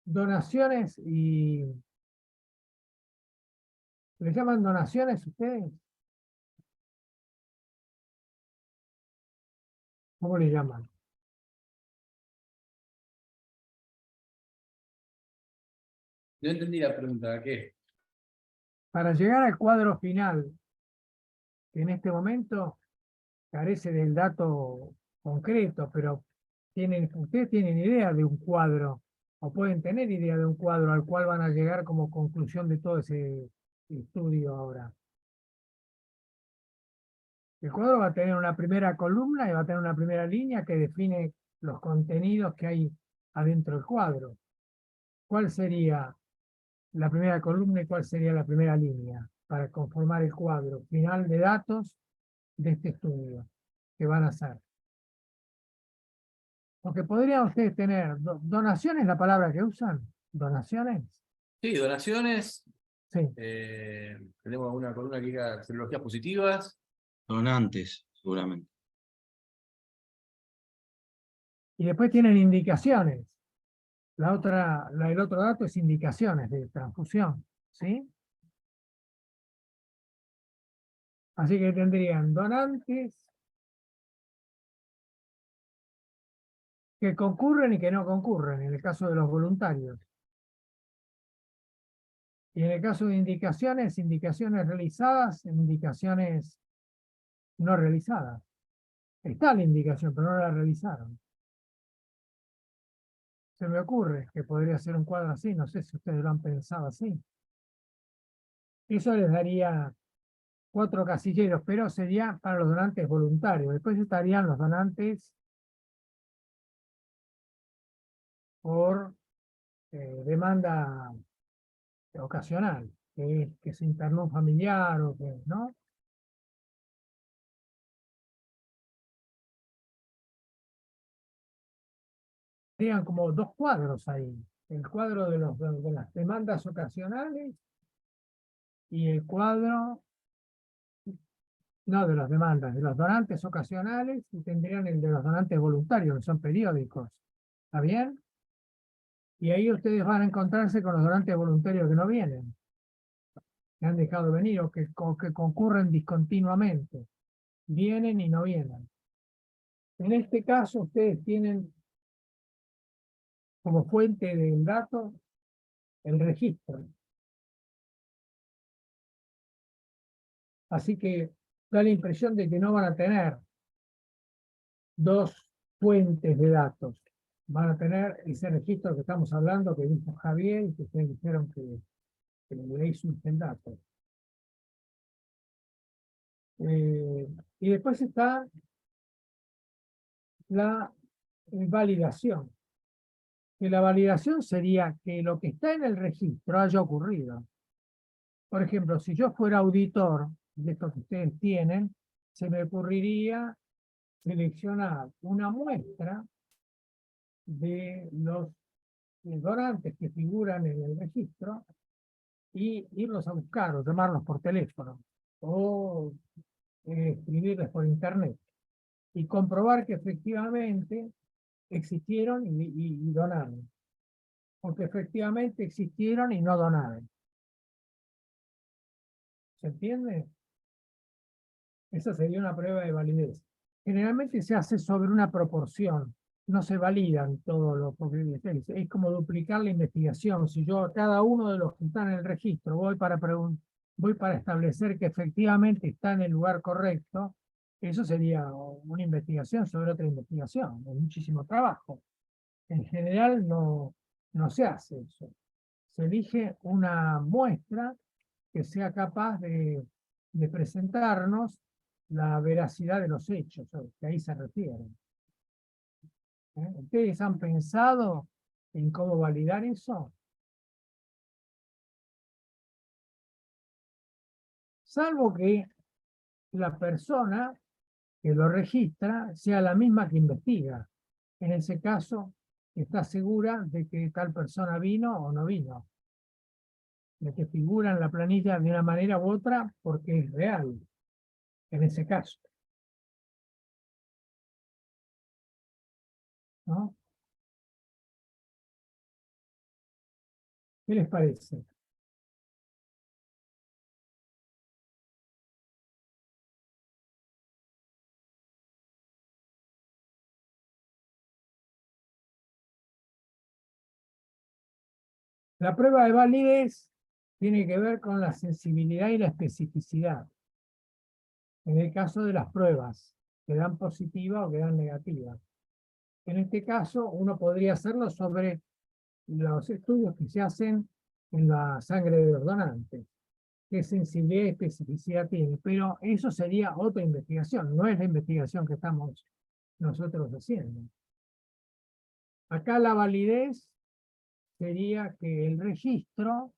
donaciones y... ¿Les llaman donaciones ustedes? ¿Cómo le llaman? No entendí la pregunta, ¿qué? Para llegar al cuadro final, que en este momento carece del dato concreto, pero ustedes tienen idea de un cuadro, o pueden tener idea de un cuadro al cual van a llegar como conclusión de todo ese estudio ahora. El cuadro va a tener una primera columna y va a tener una primera línea que define los contenidos que hay adentro del cuadro. ¿Cuál sería la primera columna y cuál sería la primera línea para conformar el cuadro final de datos de este estudio que van a hacer? Porque podrían ustedes tener donaciones, la palabra que usan, donaciones. Sí, donaciones. Sí. Tenemos una columna que diga serologías positivas. Donantes, seguramente. Y después tienen indicaciones. El otro dato es indicaciones de transfusión, ¿sí? Así que tendrían donantes que concurren y que no concurren, en el caso de los voluntarios. Y en el caso de indicaciones, indicaciones realizadas, indicaciones no realizadas. Está la indicación, pero no la realizaron. Se me ocurre que podría ser un cuadro así, no sé si ustedes lo han pensado así. Eso les daría 4 casilleros, pero sería para los donantes voluntarios. Después estarían los donantes por demanda ocasional, que se internó un familiar o que, ¿no? Serían como 2 cuadros ahí. El cuadro de las demandas ocasionales y el cuadro No de las demandas, de los donantes ocasionales, y tendrían el de los donantes voluntarios, que son periódicos. ¿Está bien? Y ahí ustedes van a encontrarse con los donantes voluntarios que no vienen, que han dejado de venir o que concurren discontinuamente. Vienen y no vienen. En este caso, ustedes tienen como fuente del dato el registro. Así que da la impresión de que no van a tener dos fuentes de datos. Van a tener ese registro que estamos hablando, que dijo Javier, y que ustedes dijeron que de ahí surgen datos. Y después está la validación. Que la validación sería que lo que está en el registro haya ocurrido. Por ejemplo, si yo fuera auditor de esto que ustedes tienen, se me ocurriría seleccionar una muestra de los donantes que figuran en el registro y irlos a buscar o llamarlos por teléfono o escribirles por internet y comprobar que efectivamente existieron y donaron, o que efectivamente existieron y no donaron. ¿Se entiende? Esa sería una prueba de validez. Generalmente se hace sobre una proporción, no se validan todos los, porque es como duplicar la investigación. Si yo a cada uno de los que están en el registro voy para establecer que efectivamente está en el lugar correcto, eso sería una investigación sobre otra investigación, es muchísimo trabajo. En general no se hace eso. Se elige una muestra que sea capaz de presentarnos la veracidad de los hechos, que ahí se refieren. ¿Ustedes han pensado en cómo validar eso? Salvo que la persona que lo registra sea la misma que investiga. En ese caso, está segura de que tal persona vino o no vino, de que figura en la planilla de una manera u otra porque es real, en ese caso. ¿No? ¿Qué les parece? La prueba de validez tiene que ver con la sensibilidad y la especificidad. En el caso de las pruebas, que dan positiva o que dan negativa. En este caso, uno podría hacerlo sobre los estudios que se hacen en la sangre de los donantes. Qué sensibilidad y especificidad tiene. Pero eso sería otra investigación, no es la investigación que estamos nosotros haciendo. Acá la validez sería que el registro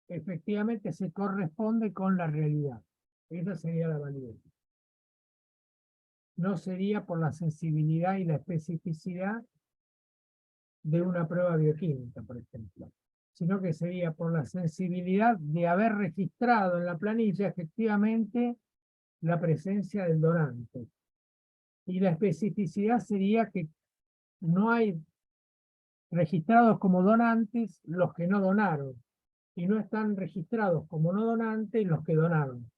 efectivamente se corresponde con la realidad. Esa sería la validez. No sería por la sensibilidad y la especificidad de una prueba bioquímica, por ejemplo, sino que sería por la sensibilidad de haber registrado en la planilla efectivamente la presencia del donante. Y la especificidad sería que no hay registrados como donantes los que no donaron, y no están registrados como no donantes los que donaron.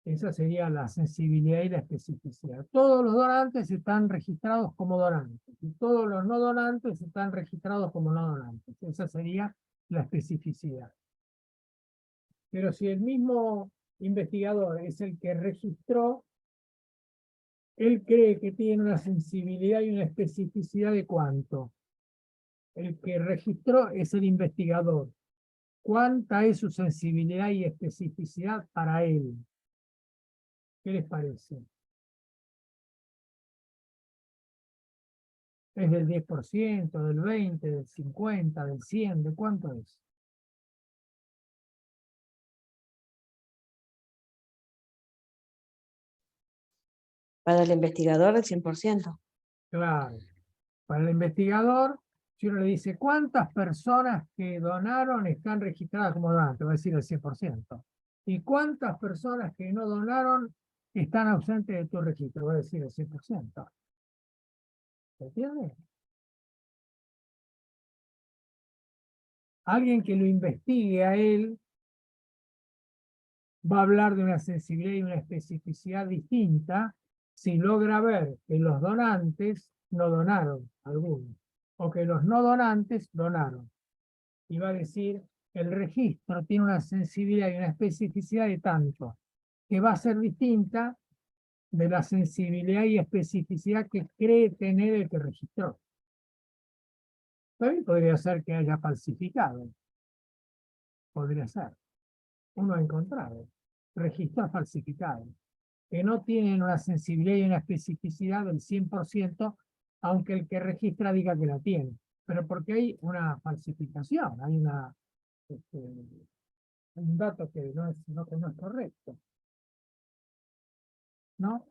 Esa sería la sensibilidad y la especificidad. Todos los donantes están registrados como donantes, y todos los no donantes están registrados como no donantes. Esa sería la especificidad. Pero si el mismo investigador es el que registró, él cree que tiene una sensibilidad y una especificidad de ¿cuánto? El que registró es el investigador. ¿Cuánta es su sensibilidad y especificidad para él? ¿Qué les parece? ¿Es del 10%, del 20%, del 50%, del 100%? ¿De cuánto es? Para el investigador, el 100%. Claro. Para el investigador, si uno le dice cuántas personas que donaron están registradas como donantes, va a decir el 100%. ¿Y cuántas personas que no donaron están ausentes de tu registro? Voy a decir el 100%. ¿Se entiende? Alguien que lo investigue a él va a hablar de una sensibilidad y una especificidad distinta si logra ver que los donantes no donaron, algunos, o que los no donantes donaron. Y va a decir, el registro tiene una sensibilidad y una especificidad de tanto, que va a ser distinta de la sensibilidad y especificidad que cree tener el que registró. También podría ser que haya falsificado. Podría ser. Uno ha encontrado registros falsificados que no tienen una sensibilidad y una especificidad del 100%, aunque el que registra diga que la tiene. Pero porque hay una falsificación, hay un dato que no es correcto. ¿No?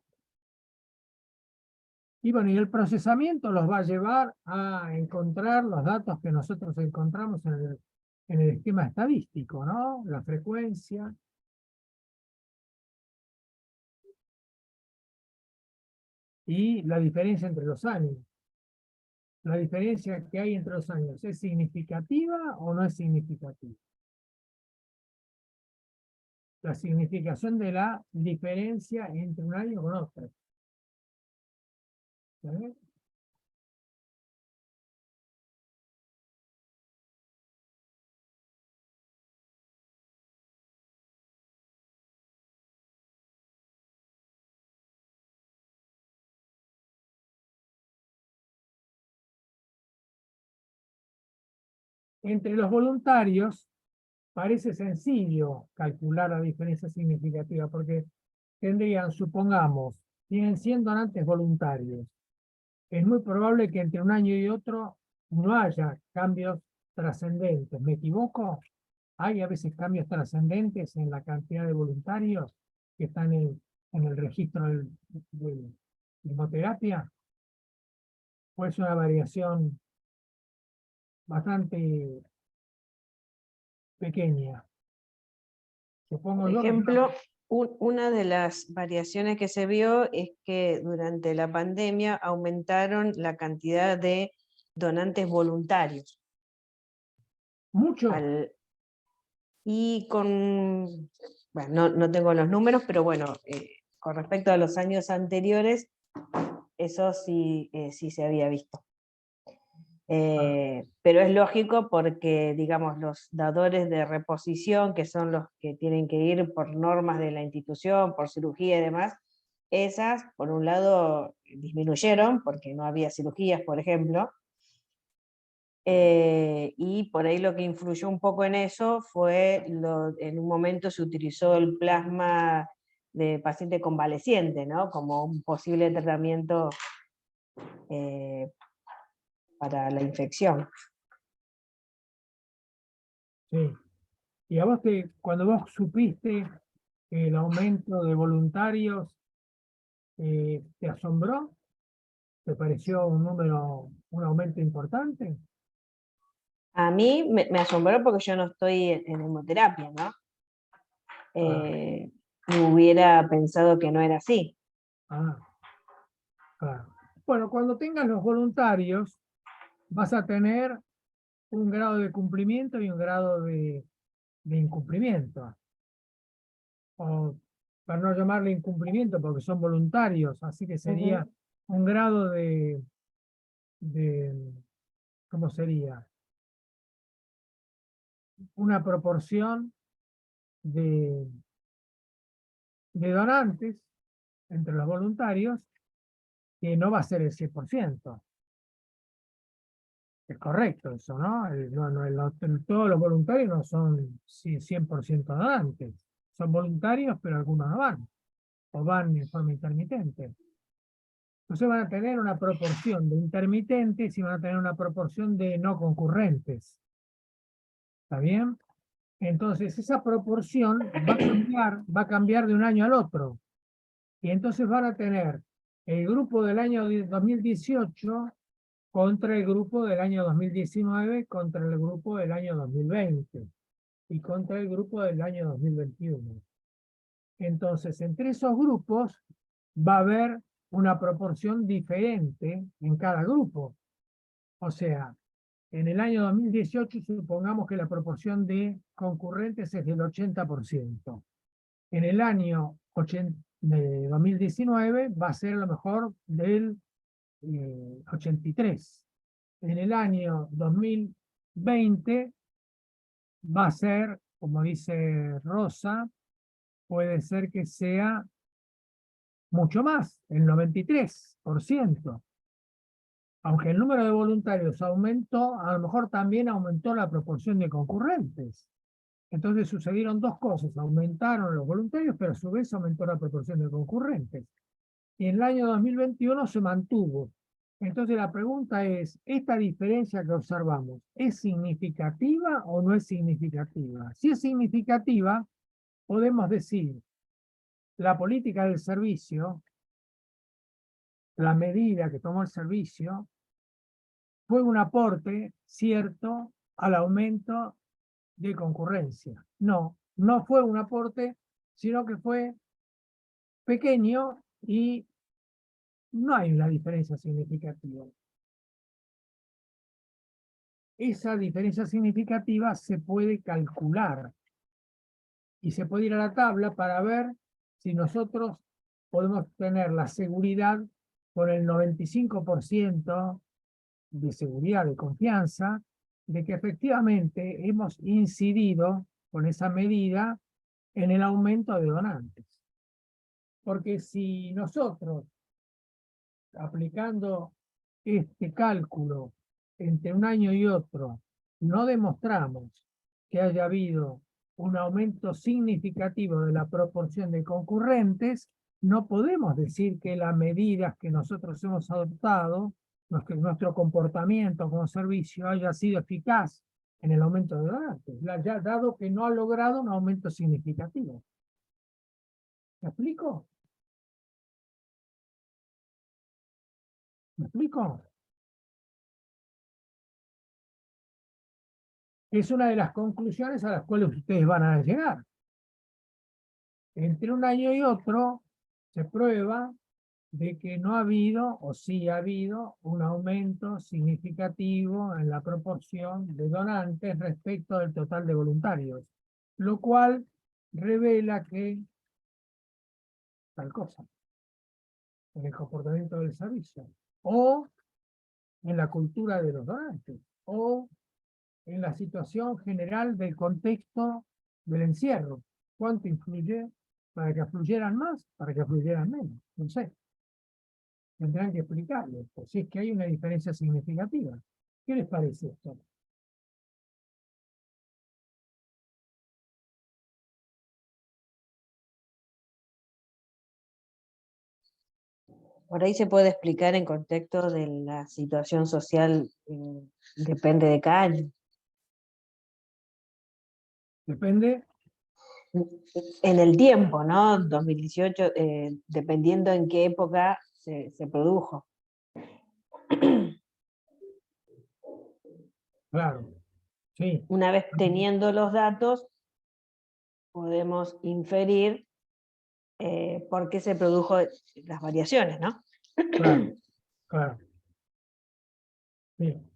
Y bueno, y el procesamiento los va a llevar a encontrar los datos que nosotros encontramos en el esquema estadístico, ¿no? La frecuencia. Y la diferencia entre los años. La diferencia que hay entre los años, ¿es significativa o no es significativa? La significación de la diferencia entre un año con otro. ¿Vale? Entre los voluntarios parece sencillo calcular la diferencia significativa porque tendrían, supongamos, tienen 100 donantes voluntarios. Es muy probable que entre un año y otro no haya cambios trascendentes. ¿Me equivoco? Hay a veces cambios trascendentes en la cantidad de voluntarios que están en el registro de quimioterapia. Pues una variación bastante pequeña. Supongo Por yo que ejemplo, una de las variaciones que se vio es que durante la pandemia aumentaron la cantidad de donantes voluntarios. mucho. Y con, bueno, no tengo los números, pero bueno, con respecto a los años anteriores, eso sí, sí se había visto. Pero es lógico porque, digamos, los dadores de reposición, que son los que tienen que ir por normas de la institución, por cirugía y demás, esas, por un lado, disminuyeron porque no había cirugías, por ejemplo, y por ahí lo que influyó un poco en eso fue, en un momento se utilizó el plasma de paciente convaleciente, ¿no? Como un posible tratamiento para la infección. Sí. Y a vos cuando vos supiste el aumento de voluntarios, ¿te asombró? ¿Te pareció un aumento importante? A mí me asombró porque yo no estoy en hemoterapia, ¿no? Hubiera pensado que no era así. Claro. Bueno, cuando tengas los voluntarios, vas a tener un grado de cumplimiento y un grado de incumplimiento. O para no llamarle incumplimiento porque son voluntarios, así que sería un grado de ¿cómo sería? Una proporción de donantes entre los voluntarios que no va a ser el 100%. Es correcto eso, ¿no? Todos los voluntarios no son 100% donantes. Son voluntarios, pero algunos no van. O van en forma intermitente. Entonces van a tener una proporción de intermitentes y van a tener una proporción de no concurrentes. ¿Está bien? Entonces esa proporción va a cambiar de un año al otro. Y entonces van a tener el grupo del año 2018 contra el grupo del año 2019 contra el grupo del año 2020. y contra el grupo del año 2021. Entonces, entre esos grupos va a haber una proporción diferente en cada grupo. O sea, en el año 2018 supongamos que la proporción de concurrentes es del 80%. En el año 2019 va a ser a lo mejor del 83. En el año 2020 va a ser, como dice Rosa, puede ser que sea mucho más, el 93%. Aunque el número de voluntarios aumentó, a lo mejor también aumentó la proporción de concurrentes. Entonces sucedieron dos cosas, aumentaron los voluntarios, pero a su vez aumentó la proporción de concurrentes. Y en el año 2021 se mantuvo. Entonces la pregunta es, ¿esta diferencia que observamos es significativa o no es significativa? Si es significativa, podemos decir, la política del servicio, la medida que tomó el servicio, fue un aporte cierto al aumento de concurrencia. No, no fue un aporte, sino que fue pequeño y no hay una diferencia significativa. Esa diferencia significativa se puede calcular y se puede ir a la tabla para ver si nosotros podemos tener la seguridad con el 95% de seguridad, de confianza, de que efectivamente hemos incidido con esa medida en el aumento de donantes. Porque si nosotros, aplicando este cálculo entre un año y otro, no demostramos que haya habido un aumento significativo de la proporción de concurrentes, no podemos decir que las medidas que nosotros hemos adoptado, nuestro comportamiento como servicio haya sido eficaz en el aumento de donantes, ya dado que no ha logrado un aumento significativo. ¿Me explico? ¿Me explico? Es una de las conclusiones a las cuales ustedes van a llegar. Entre un año y otro se prueba de que no ha habido, o sí ha habido, un aumento significativo en la proporción de donantes respecto del total de voluntarios, lo cual revela que tal cosa, en el comportamiento del servicio, o en la cultura de los donantes, o en la situación general del contexto del encierro. ¿Cuánto influye para que fluyeran más, para que fluyeran menos? No sé. Tendrán que explicarlo, pues si es que hay una diferencia significativa. ¿Qué les parece esto? Por ahí se puede explicar en contexto de la situación social, depende de cada año. Depende, En el tiempo, ¿no? 2018, dependiendo en qué época se produjo. claro, sí, Una vez teniendo los datos, podemos inferir por qué se produjo las variaciones, ¿no? claro, claro. Sí.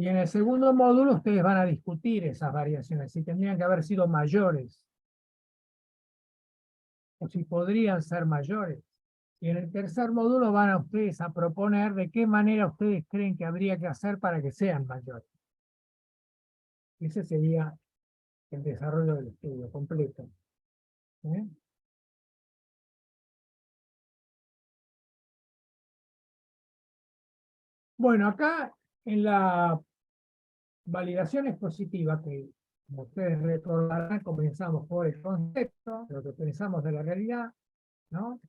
Y en el segundo módulo ustedes van a discutir esas variaciones, si tendrían que haber sido mayores, o si podrían ser mayores. Y en el tercer módulo van a ustedes a proponer de qué manera ustedes creen que habría que hacer para que sean mayores. Ese sería el desarrollo del estudio completo. ¿Eh? Bueno, acá en la validación expositiva, que como ustedes recordarán, comenzamos por el concepto, lo que pensamos de la realidad, ¿no?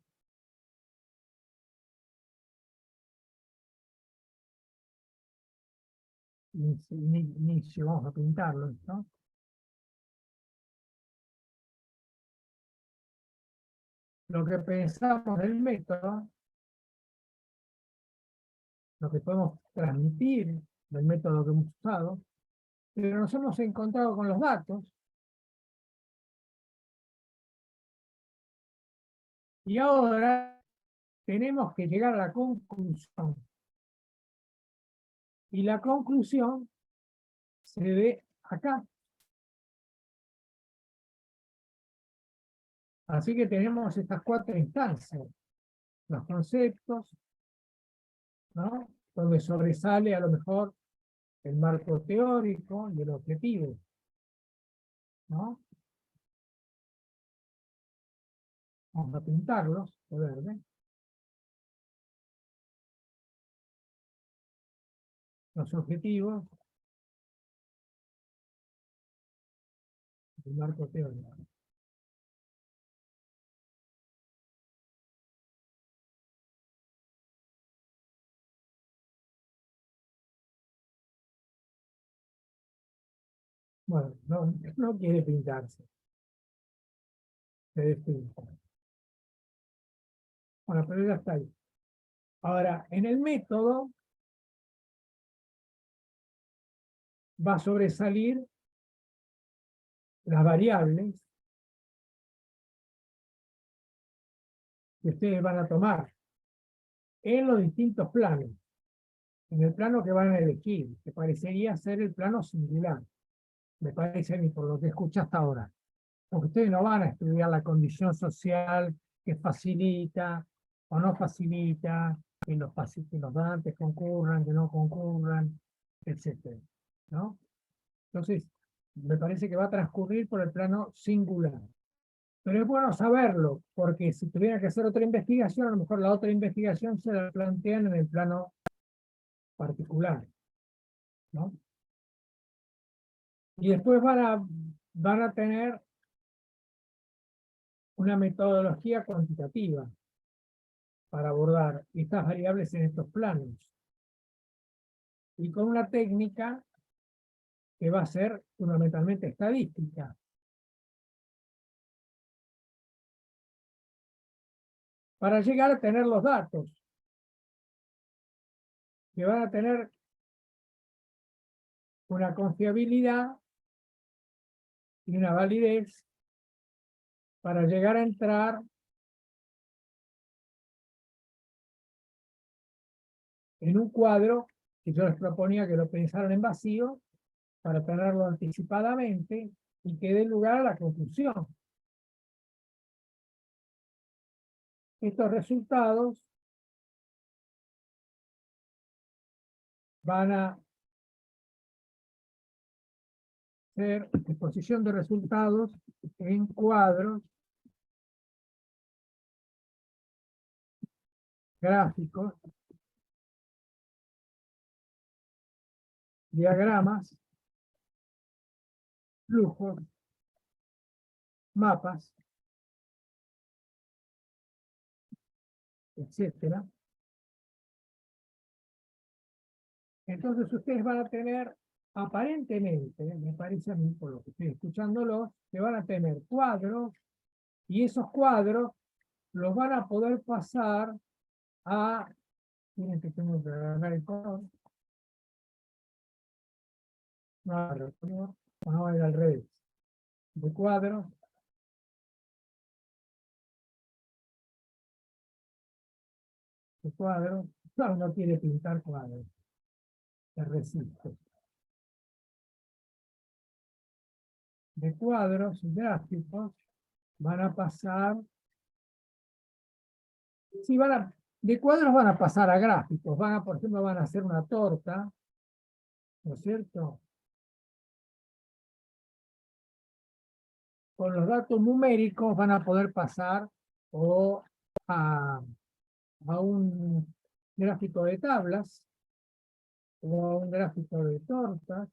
Inicio, vamos a pintarlo, ¿no? Lo que pensamos del método, lo que podemos transmitir del método que hemos usado, pero nos hemos encontrado con los datos y ahora tenemos que llegar a la conclusión. Y la conclusión se ve acá. Así que tenemos estas 4 instancias. Los conceptos, ¿no? Donde sobresale a lo mejor el marco teórico y el objetivo, ¿no? Vamos a pintarlos de verde. Los objetivos, el marco teórico. Bueno, no quiere pintarse. Se despinta. Bueno, pero ya está ahí. Ahora, en el método va a sobresalir las variables que ustedes van a tomar en los distintos planos. En el plano que van a elegir, que parecería ser el plano singular. Me parece a mí, por lo que escuché hasta ahora. Porque ustedes no van a estudiar la condición social que facilita o no facilita, que los donantes concurran, que no concurran, etc. ¿No? Entonces, me parece que va a transcurrir por el plano singular. Pero es bueno saberlo, porque si tuviera que hacer otra investigación, a lo mejor la otra investigación se la plantean en el plano particular, ¿no? Y después van a tener una metodología cuantitativa para abordar estas variables en estos planos. Y con una técnica que va a ser fundamentalmente estadística. Para llegar a tener los datos, que van a tener una confiabilidad y una validez para llegar a entrar en un cuadro que yo les proponía que lo pensaran en vacío para tenerlo anticipadamente y que dé lugar a la conclusión. Estos resultados van a ser exposición de resultados en cuadros, gráficos, diagramas, flujos, mapas, etcétera. Entonces ustedes van a tener, aparentemente, me parece a mí, por lo que estoy escuchándolo, que van a tener cuadros, y esos cuadros los van a poder pasar a, miren que tengo que agarrar el color, no, era al revés, de cuadros, no quiere pintar cuadros, se resiste. De cuadros gráficos van a pasar, sí, de cuadros van a pasar a gráficos, por ejemplo, van a hacer una torta, ¿no es cierto? Con los datos numéricos van a poder pasar o a un gráfico de tablas o a un gráfico de tortas.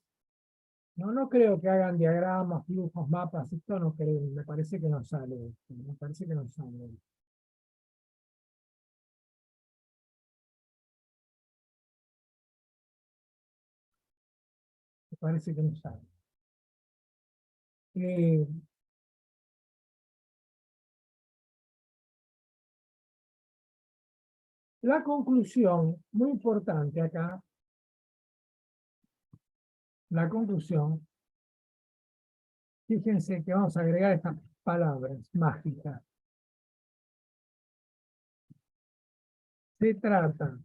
No creo que hagan diagramas, flujos, mapas, esto no creo, me parece que no sale. Me parece que no sale. Me parece que no sale. La conclusión, muy importante acá, la conclusión, fíjense que vamos a agregar estas palabras mágicas. Se trata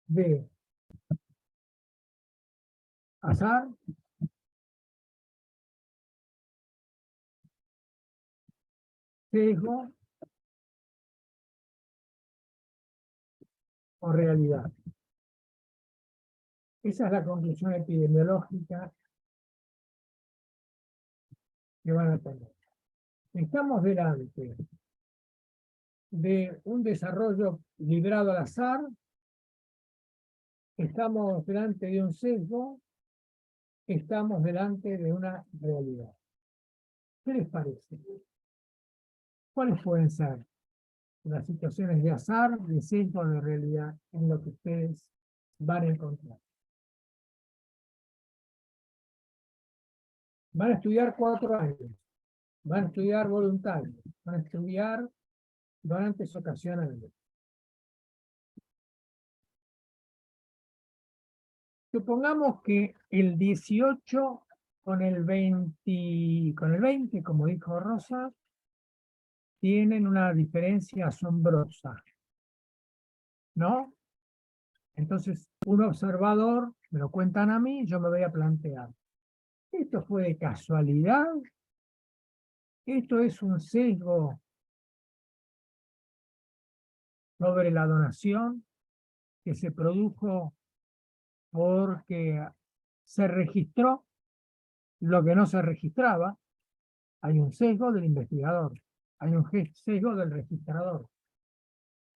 de azar, sesgo o realidad. Esa es la conclusión epidemiológica que van a tener. Estamos delante de un desarrollo librado al azar, estamos delante de un sesgo, estamos delante de una realidad. ¿Qué les parece? ¿Cuáles pueden ser las situaciones de azar, de sesgo, de realidad en lo que ustedes van a encontrar? Van a estudiar 4 años, van a estudiar voluntarios, van a estudiar donantes ocasionales. Supongamos que el 18 con el 20, como dijo Rosa, tienen una diferencia asombrosa, ¿no? Entonces, un observador, me lo cuentan a mí, yo me voy a plantear, ¿esto fue de casualidad? ¿Esto es un sesgo sobre la donación que se produjo porque se registró lo que no se registraba? Hay un sesgo del investigador, hay un sesgo del registrador.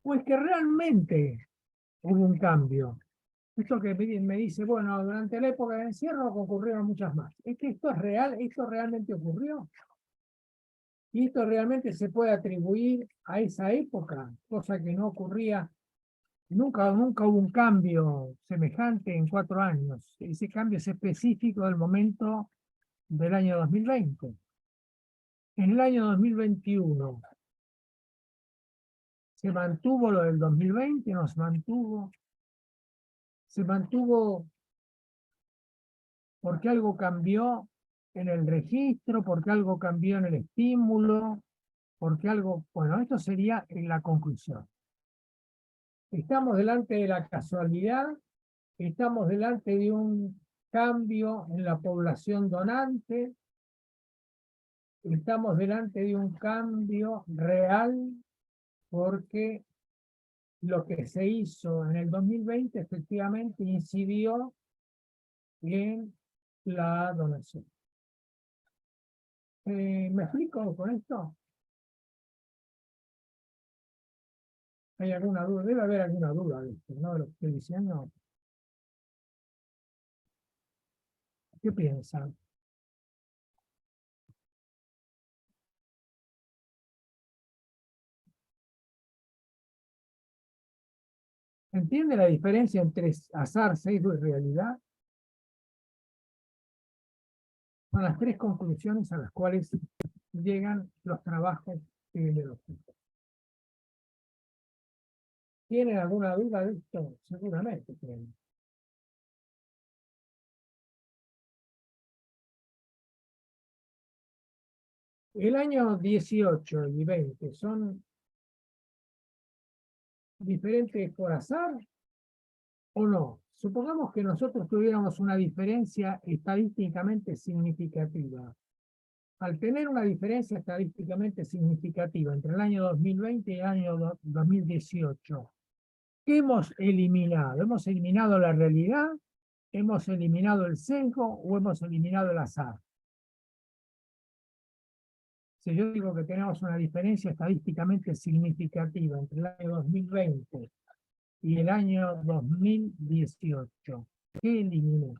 Pues que realmente hubo un cambio. Esto que me dice, bueno, durante la época de encierro ocurrieron muchas más. Es que esto es real, esto realmente ocurrió. Y esto realmente se puede atribuir a esa época, cosa que no ocurría, nunca hubo un cambio semejante en 4 años. Ese cambio es específico del momento del año 2020. En el año 2021, ¿se mantuvo lo del 2020? ¿No se mantuvo? ¿Se mantuvo porque algo cambió en el registro, porque algo cambió en el estímulo, porque algo... Bueno, esto sería la conclusión. Estamos delante de la casualidad, estamos delante de un cambio en la población donante, estamos delante de un cambio real porque lo que se hizo en el 2020 efectivamente incidió en la donación. ¿Me explico con esto? ¿Hay alguna duda? Debe haber alguna duda de esto, ¿no? De lo que estoy diciendo. ¿Qué piensan? ¿Entiende la diferencia entre azar, sesgo y realidad? Son las 3 conclusiones a las cuales llegan los trabajos epidemiológicos. ¿Tienen alguna duda de esto? Seguramente tienen. El año 18 y 20 son diferentes por azar o no. Supongamos que nosotros tuviéramos una diferencia estadísticamente significativa. Al tener una diferencia estadísticamente significativa entre el año 2020 y el año 2018, ¿qué hemos eliminado? ¿Hemos eliminado la realidad? ¿Hemos eliminado el sesgo o hemos eliminado el azar? Si yo digo que tenemos una diferencia estadísticamente significativa entre el año 2020 y el año 2018, ¿qué eliminé?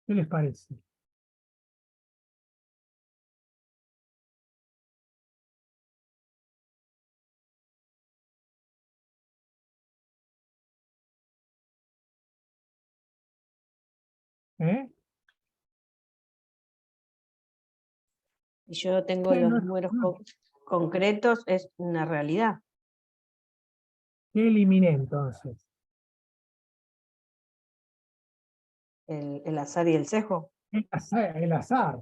¿Qué les parece? ¿Eh? Si yo no tengo Sí, los no es- números no. concretos, es una realidad. ¿Qué eliminé entonces? El azar y el sesgo. El azar. El azar.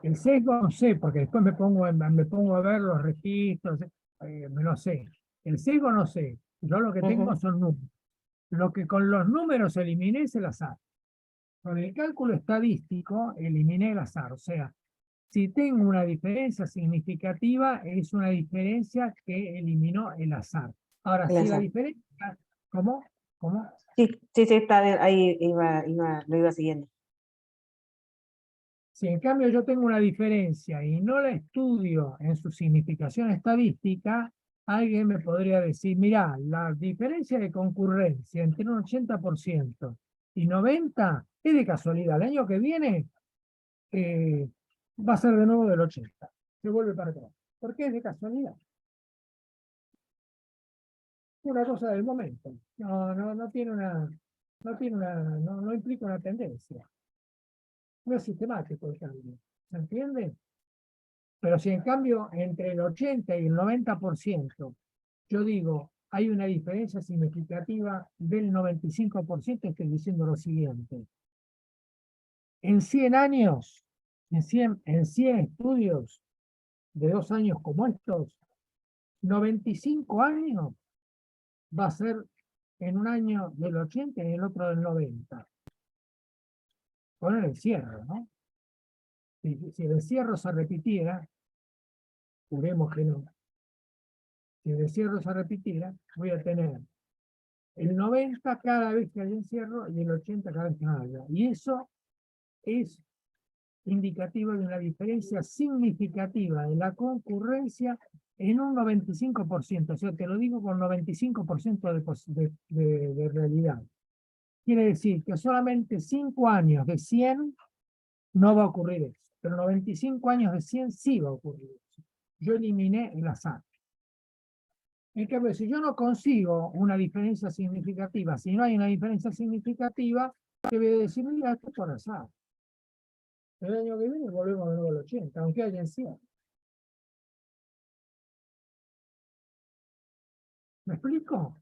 El sesgo no sé, porque después me pongo a ver los registros, no sé. El sesgo no sé. Yo lo que tengo Ujú. son números. Lo que con los números eliminé es el azar. Con el cálculo estadístico eliminé el azar. O sea, si tengo una diferencia significativa, es una diferencia que eliminó el azar. Ahora, El si la azar. diferencia, ¿cómo? ¿Cómo? Sí, sí, sí, está bien, ahí lo iba siguiendo. Si en cambio yo tengo una diferencia y no la estudio en su significación estadística, alguien me podría decir, mira, la diferencia de concurrencia entre un 80% y 90% es de casualidad. El año que viene va a ser de nuevo del 80%. Se vuelve para atrás. ¿Por qué es de casualidad? Es una cosa del momento. No tiene no implica una tendencia. No es sistemático el cambio. ¿Se entiende? Pero si en cambio entre el 80 y el 90%, yo digo, hay una diferencia significativa del 95%, estoy diciendo lo siguiente. En 100 años, en 100 estudios de 2 años como estos, 95 años va a ser en un año del 80 y en el otro del 90. Con el encierro, ¿no? Si el encierro se repitiera, juremos que no, si el encierro se repitiera, voy a tener el 90 cada vez que hay encierro y el 80 cada vez que no haya. Y eso es indicativo de una diferencia significativa de la concurrencia en un 95%. O sea, te lo digo con 95% de realidad. Quiere decir que solamente 5 años de 100 no va a ocurrir eso, pero 95 años de 100 sí va a ocurrir eso. Yo eliminé el azar. En cambio, si yo no consigo una diferencia significativa, si no hay una diferencia significativa, te voy a decir, mira, esto es por azar. El año que viene volvemos de nuevo al 80, aunque haya encierro. ¿Me explico?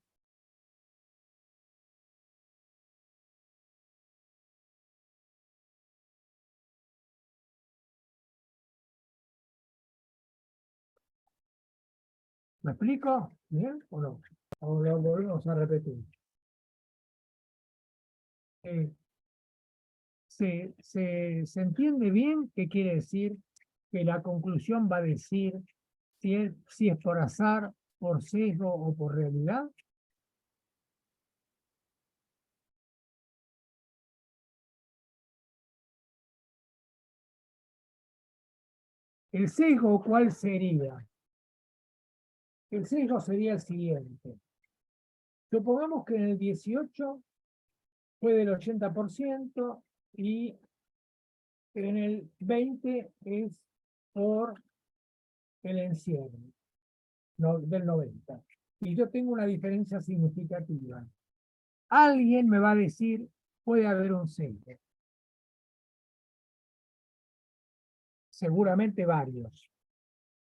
¿Me explico? ¿Bien o no? O lo volvemos a repetir. Eh, ¿Se entiende bien qué quiere decir? Que la conclusión va a decir si es por azar, por sesgo o por realidad. ¿El sesgo cuál sería? El sesgo sería el siguiente. Supongamos que en el 18 fue del 80% y en el 20 es por el encierro del 90%. Y yo tengo una diferencia significativa. Alguien me va a decir, puede haber un sesgo. Seguramente varios.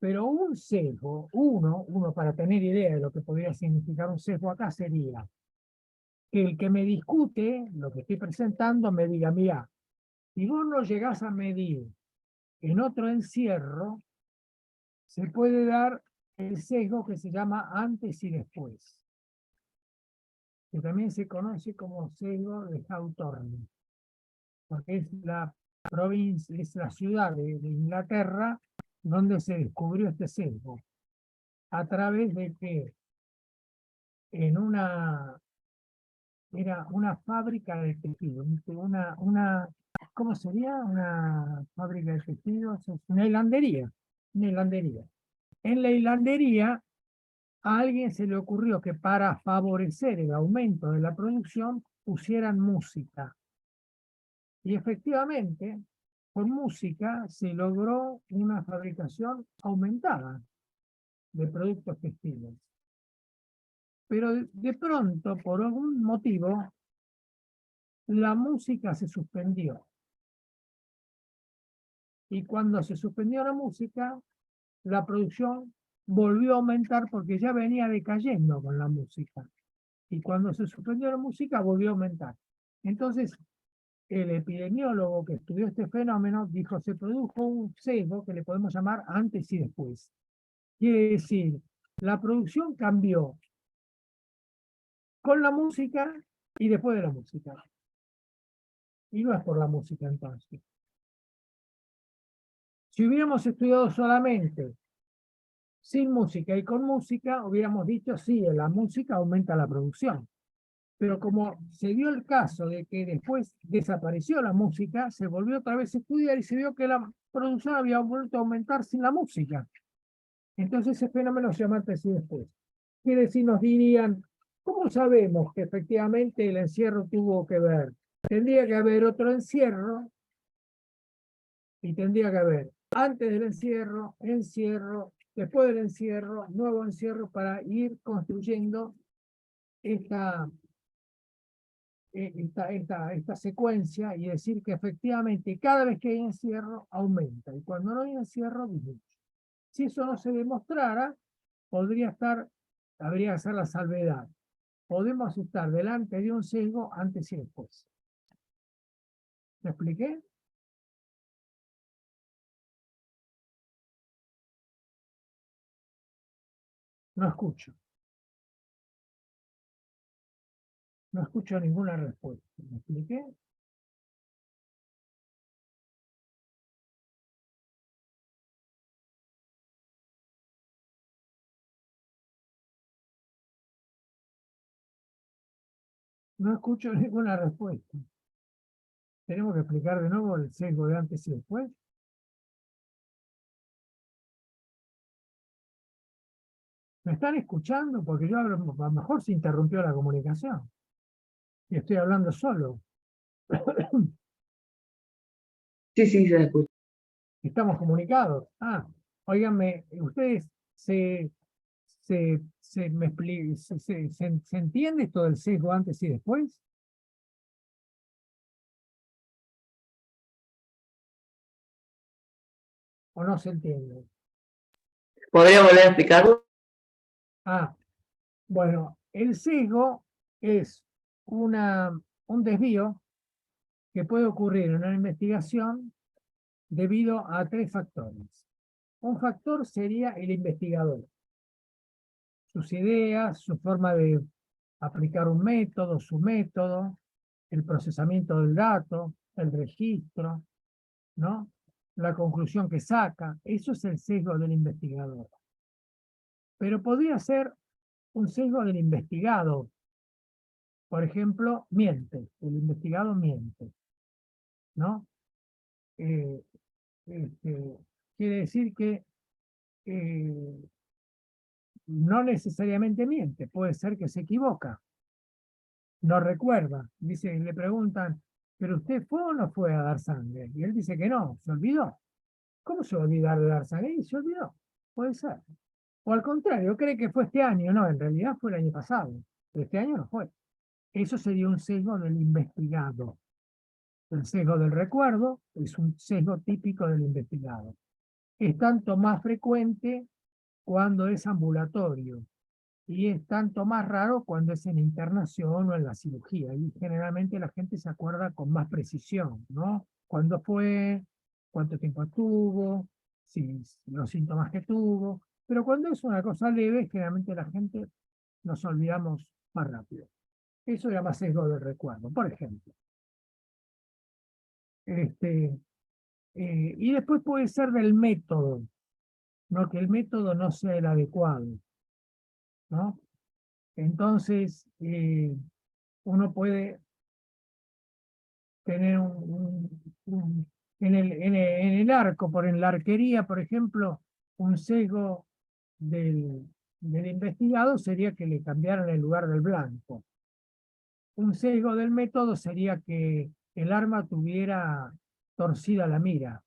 Pero un sesgo, uno para tener idea de lo que podría significar un sesgo acá sería que el que me discute lo que estoy presentando me diga, mira, si vos no llegás a medir en otro encierro, se puede dar el sesgo que se llama antes y después, que también se conoce como sesgo de Hawthorne, porque es la provincia, es la ciudad de Inglaterra donde se descubrió este sesgo, a través de que en era una fábrica de tejidos, ¿cómo sería? Una fábrica de tejidos, es una hilandería, una hilandería. En la hilandería a alguien se le ocurrió que para favorecer el aumento de la producción pusieran música. Y efectivamente, con música se logró una fabricación aumentada de productos textiles. Pero de pronto, por algún motivo, la música se suspendió. Y cuando se suspendió la música, la producción volvió a aumentar porque ya venía decayendo con la música. Y cuando se suspendió la música, volvió a aumentar. Entonces, el epidemiólogo que estudió este fenómeno dijo, se produjo un sesgo que le podemos llamar antes y después. Quiere decir, la producción cambió con la música y después de la música. Y no es por la música entonces. Si hubiéramos estudiado solamente sin música y con música, hubiéramos dicho, sí, la música aumenta la producción. Pero como se dio el caso de que después desapareció la música, se volvió otra vez a estudiar y se vio que la producción había vuelto a aumentar sin la música. Entonces ese fenómeno se llama antes y después. Quiere decir, nos dirían, ¿cómo sabemos que efectivamente el encierro tuvo que ver? Tendría que haber otro encierro y tendría que haber antes del encierro, encierro, después del encierro, nuevo encierro para ir construyendo esta secuencia y decir que efectivamente cada vez que hay encierro aumenta y cuando no hay encierro disminuye. Si eso no se demostrara, habría que ser la salvedad. Podemos estar delante de un sesgo antes y después. ¿Me expliqué? No escucho. No escucho ninguna respuesta. ¿Me expliqué? No escucho ninguna respuesta. ¿Tenemos que explicar de nuevo el sesgo de antes y después? ¿Me están escuchando? Porque yo a lo mejor se interrumpió la comunicación. Y estoy hablando solo. Sí, sí, se escucha. Estamos comunicados. Óiganme, ustedes ¿se entiende esto del sesgo antes y después? ¿O no se entiende? ¿Podría volver a explicarlo? Bueno, el sesgo es un desvío que puede ocurrir en una investigación debido a 3 factores. Un factor sería el investigador. Sus ideas, su forma de aplicar un método, su método, el procesamiento del dato, el registro, ¿no? La conclusión que saca. Eso es el sesgo del investigador. Pero podría ser un sesgo del investigado. Por ejemplo, miente. El investigado miente, ¿no? Quiere decir que no necesariamente miente, puede ser que se equivoca, no recuerda. Dice, le preguntan, ¿pero usted fue o no fue a dar sangre? Y él dice que no, se olvidó. ¿Cómo se va a olvidar de dar sangre? Y se olvidó, puede ser. O al contrario, cree que fue este año, no, en realidad fue el año pasado, pero este año no fue. Eso sería un sesgo del investigado. El sesgo del recuerdo es un sesgo típico del investigado. Es tanto más frecuente cuando es ambulatorio y es tanto más raro cuando es en internación o en la cirugía. Y generalmente la gente se acuerda con más precisión, ¿no? ¿Cuándo fue? ¿Cuánto tiempo estuvo? Si, los síntomas que tuvo. Pero cuando es una cosa leve, generalmente la gente nos olvidamos más rápido. Eso se llama sesgo del recuerdo, por ejemplo. Y después puede ser del método, ¿no? Que el método no sea el adecuado, ¿no? Entonces, uno puede tener en el arco, en la arquería, por ejemplo, un sesgo del investigado sería que le cambiaran el lugar del blanco. Un sesgo del método sería que el arma tuviera torcida la mira.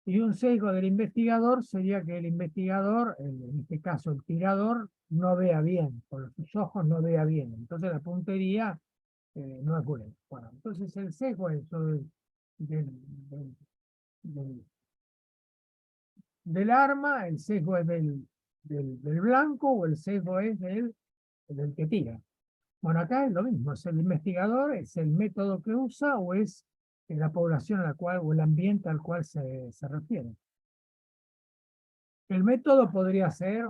Y un sesgo del investigador sería que el investigador, en este caso el tirador, no vea bien, con sus ojos no vea bien. Entonces la puntería no es buena. Bueno, entonces el sesgo es eso del del arma, el sesgo es del blanco o el sesgo es del que tira. Bueno, acá es lo mismo, es el investigador, es el método que usa o es la población a la cual o el ambiente al cual se refiere. El método podría ser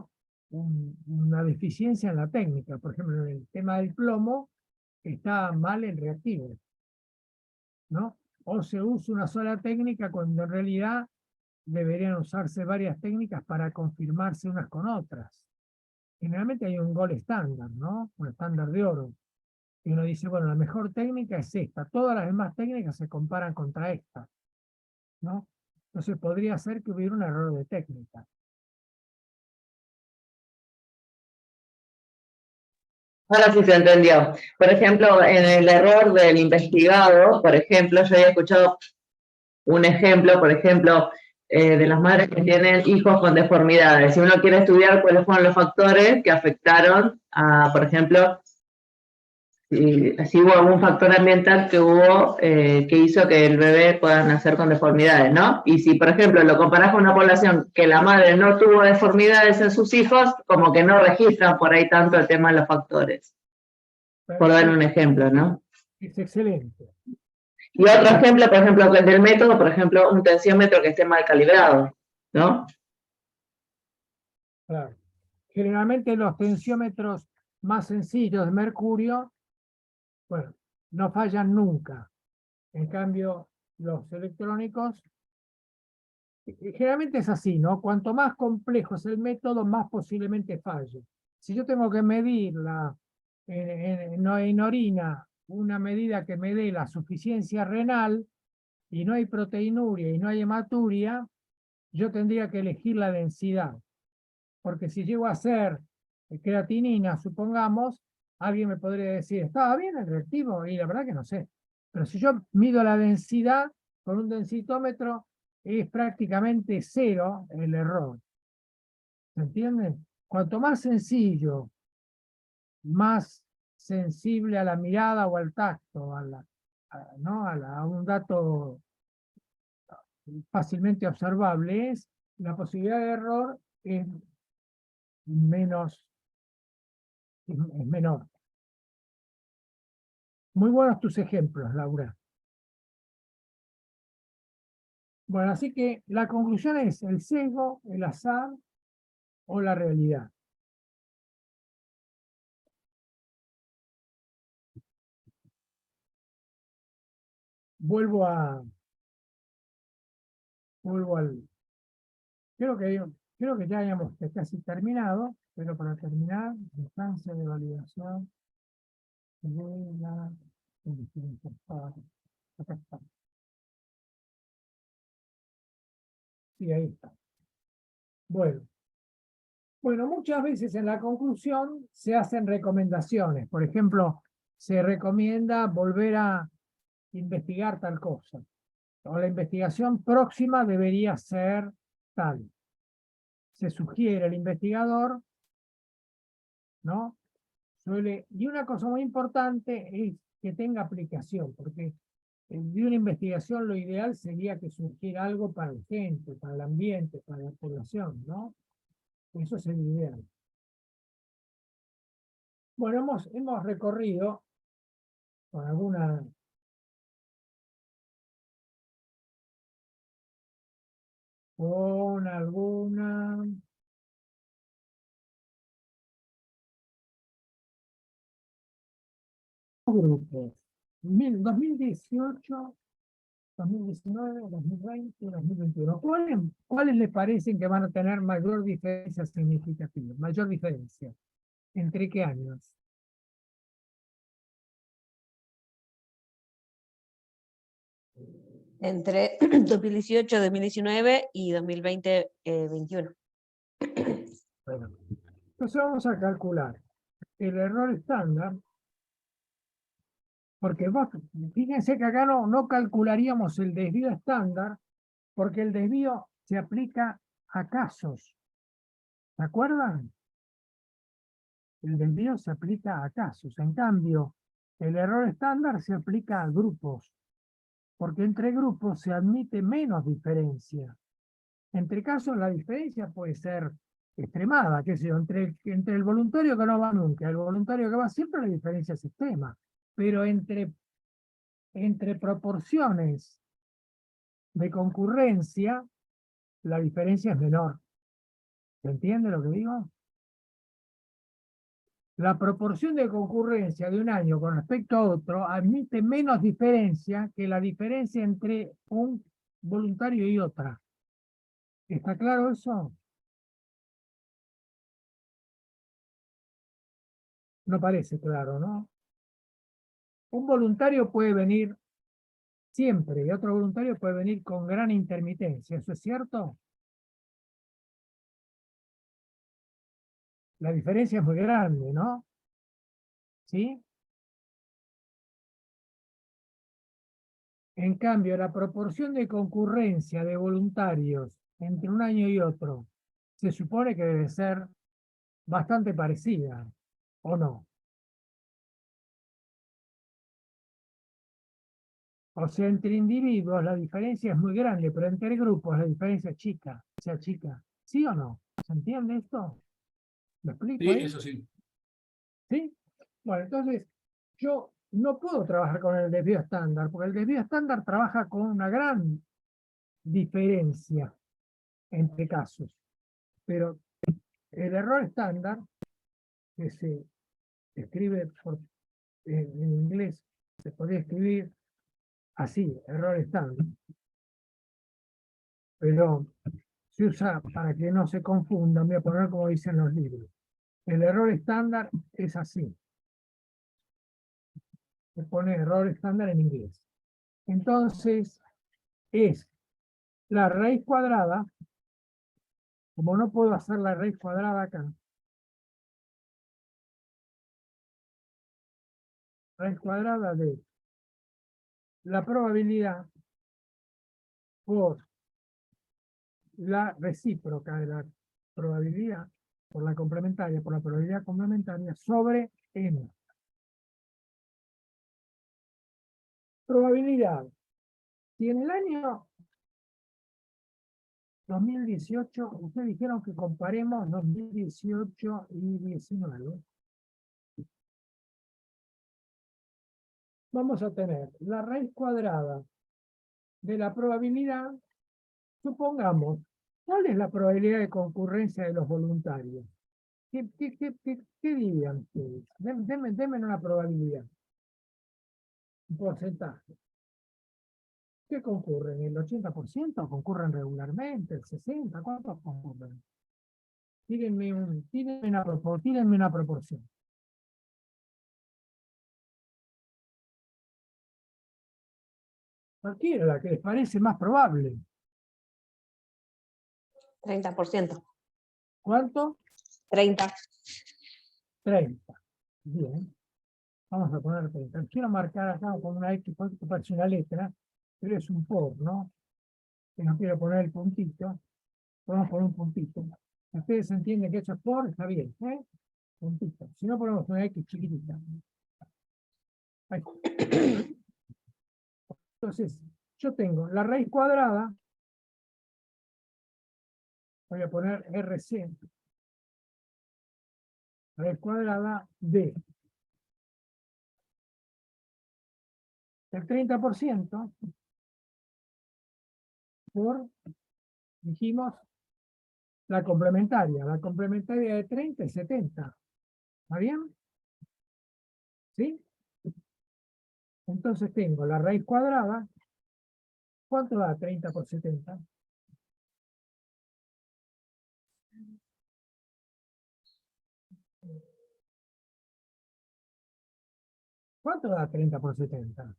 una deficiencia en la técnica. Por ejemplo, en el tema del plomo está mal el reactivo, ¿no? O se usa una sola técnica cuando en realidad deberían usarse varias técnicas para confirmarse unas con otras. Generalmente hay un gol estándar, ¿no? Un estándar de oro. Y uno dice, bueno, la mejor técnica es esta. Todas las demás técnicas se comparan contra esta, ¿no? Entonces podría ser que hubiera un error de técnica. Ahora sí se entendió. Por ejemplo, en el error del investigado, por ejemplo, yo había escuchado un ejemplo, por ejemplo, de las madres que tienen hijos con deformidades. Si uno quiere estudiar cuáles fueron los factores que afectaron a, por ejemplo, si hubo algún factor ambiental que hizo que el bebé pueda nacer con deformidades, ¿no? Y si, por ejemplo, lo comparás con una población que la madre no tuvo deformidades en sus hijos, como que no registran por ahí tanto el tema de los factores. Por dar un ejemplo, ¿no? Es excelente. Y otro ejemplo, por ejemplo, del método, por ejemplo, un tensiómetro que esté mal calibrado, ¿no? Claro. Generalmente los tensiómetros más sencillos de mercurio, bueno, no fallan nunca. En cambio, los electrónicos, generalmente es así, ¿no? Cuanto más complejo es el método, más posiblemente falle. Si yo tengo que medir en orina una medida que me dé la suficiencia renal y no hay proteinuria y no hay hematuria, yo tendría que elegir la densidad. Porque si llego a hacer creatinina, supongamos, alguien me podría decir, ¿estaba bien el reactivo? Y la verdad que no sé. Pero si yo mido la densidad con un densitómetro, es prácticamente cero el error. ¿Se entiende? Cuanto más sencillo, más sensible a la mirada o al tacto, ¿no? a un dato fácilmente observable es, la posibilidad de error es menor. Muy buenos tus ejemplos, Laura. Bueno, así que la conclusión es el sesgo, el azar o la realidad. Vuelvo al... Creo que ya hayamos casi terminado, pero para terminar, instancia de validación de la acá está. Sí, ahí está. Bueno, muchas veces en la conclusión se hacen recomendaciones. Por ejemplo, se recomienda volver a investigar tal cosa. O la investigación próxima debería ser tal. Se sugiere al investigador, ¿no? Y una cosa muy importante es que tenga aplicación, porque de una investigación lo ideal sería que surgiera algo para la gente, para el ambiente, para la población, ¿no? Eso es el ideal. Bueno, hemos recorrido con alguna grupos. 2018, 2019, 2020, 2021. ¿Cuáles les parecen que van a tener mayor diferencia significativa? Mayor diferencia. ¿Entre qué años? Entre 2018, 2019 y 2020, 2021. Bueno, entonces vamos a calcular el error estándar, porque fíjense que acá no calcularíamos el desvío estándar, porque el desvío se aplica a casos. ¿Se acuerdan? El desvío se aplica a casos. En cambio, el error estándar se aplica a grupos, porque entre grupos se admite menos diferencia. Entre casos la diferencia puede ser extremada, qué sé yo, entre el voluntario que no va nunca y el voluntario que va siempre la diferencia es extrema, pero entre proporciones de concurrencia la diferencia es menor. ¿Se entiende lo que digo? La proporción de concurrencia de un año con respecto a otro admite menos diferencia que la diferencia entre un voluntario y otra. ¿Está claro eso? No parece claro, ¿no? Un voluntario puede venir siempre y otro voluntario puede venir con gran intermitencia. ¿Eso es cierto? La diferencia es muy grande, ¿no? ¿Sí? En cambio, la proporción de concurrencia de voluntarios entre un año y otro se supone que debe ser bastante parecida, ¿o no? O sea, entre individuos la diferencia es muy grande, pero entre grupos la diferencia es chica, o sea, chica. ¿Sí o no? ¿Se entiende esto? ¿Lo explico Sí, ahí? eso sí. ¿Sí? Bueno, entonces, yo no puedo trabajar con el desvío estándar, porque el desvío estándar trabaja con una gran diferencia entre casos. Pero el error estándar, que se escribe en inglés, se podría escribir así, error estándar. Pero se usa para que no se confundan, voy a poner como dicen los libros. El error estándar es así. Se pone error estándar en inglés. Entonces, es la raíz cuadrada, como no puedo hacer la raíz cuadrada acá, raíz cuadrada de la probabilidad por la recíproca de la probabilidad, por la complementaria, por la probabilidad complementaria, sobre n. Probabilidad. Si en el año 2018, ustedes dijeron que comparemos 2018 y 19. Vamos a tener la raíz cuadrada de la probabilidad. Supongamos, ¿cuál es la probabilidad de concurrencia de los voluntarios? ¿Qué dirían ustedes? Denme una probabilidad, un porcentaje. ¿Qué concurren? ¿El 80%? ¿Concurren regularmente? ¿El 60%? ¿Cuántos concurren? Tírenme una proporción. Cualquiera, la que les parece más probable. 30%. ¿Cuánto? 30. 30. Bien. Vamos a poner 30. Quiero marcar acá con una X, porque parece una letra, pero es un por, ¿no? Que no quiero poner el puntito. Podemos poner un puntito. Ustedes entienden que eso es por, está bien, ¿eh? Puntito. Si no, ponemos una X chiquitita. Ahí. Entonces, yo tengo la raíz cuadrada, voy a poner RC, raíz cuadrada de el 30% por, dijimos, la complementaria de 30 es 70. ¿Está bien? ¿Sí? Entonces tengo la raíz cuadrada. ¿Cuánto da 30 por 70? ¿Cuánto da 30 por 70?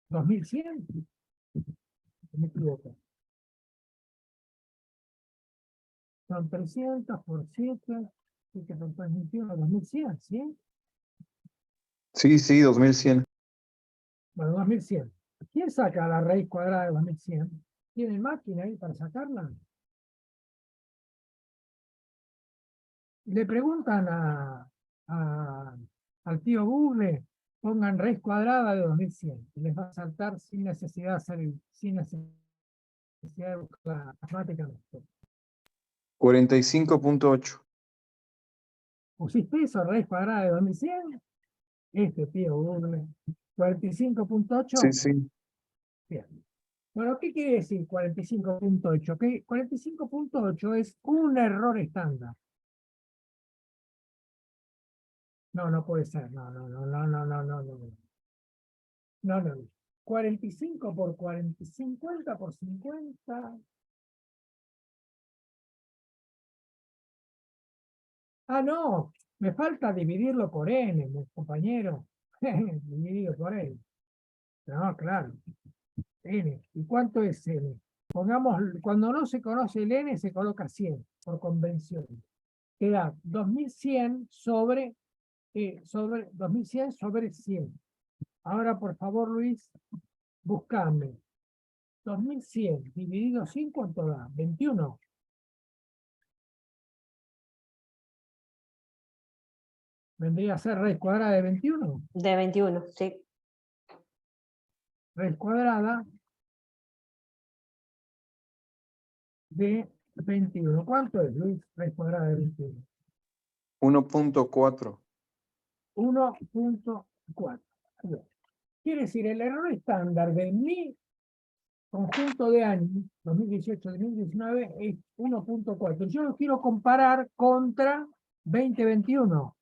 ¿2100? Me equivoco. Son 300 por 7, que son 21, 2100, ¿sí? Sí, sí, 2100. Bueno, 2100. ¿Quién saca la raíz cuadrada de 2100? ¿Tienen máquina ahí para sacarla? Le preguntan al tío Google, pongan raíz cuadrada de 2100. Y les va a saltar sin necesidad de hacer sin necesidad necesidad de buscar matemáticamente. 45.8. ¿Pusiste eso, raíz cuadrada de 2100? Tío, Google. 45.8. Sí, sí. Bien. Bueno, ¿qué quiere decir 45.8? Que 45.8 es un error estándar. No, no puede ser. No, no, no, no, no, no, no, no. No, no. 45 por 40, 50 por 50. Ah, no. Me falta dividirlo por n, mi compañero. Dividido por n. No, claro. N. ¿Y cuánto es n? Pongamos, cuando no se conoce el n, se coloca 100, por convención. Queda 2100 sobre 2100 sobre 100. Ahora, por favor, Luis, buscame 2100 dividido 5, ¿cuánto da? 21. Vendría a ser raíz cuadrada de 21. De 21, sí. Raíz cuadrada de 21. ¿Cuánto es, Luis? Raíz cuadrada de 21. 1.4. 1.4. Quiere decir, el error estándar de mi conjunto de años, 2018-2019, es 1.4. Yo lo quiero comparar contra 2021.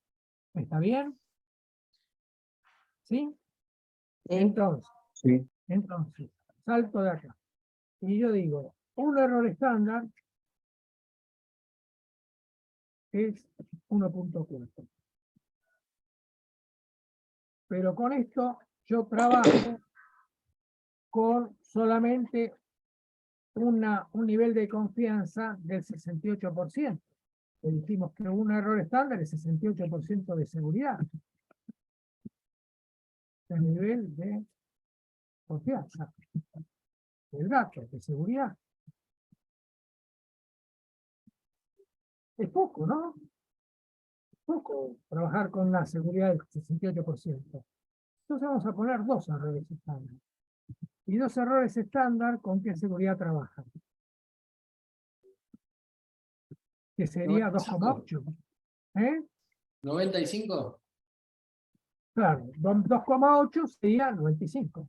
¿Está bien? ¿Sí? Sí. Entonces, Sí. salto de acá. Y yo digo, un error estándar es 1.4. Pero con esto yo trabajo con solamente un nivel de confianza del 68%. Le dijimos que un error estándar es 68% de seguridad. El nivel de confianza del dato, de seguridad. Es poco, ¿no? Poco trabajar con la seguridad del 68%. Entonces vamos a poner 2 errores estándar. Y 2 errores estándar, ¿con qué seguridad trabajan? Que sería 2,8. ¿Eh? 95. Claro, 2,8 sería 95.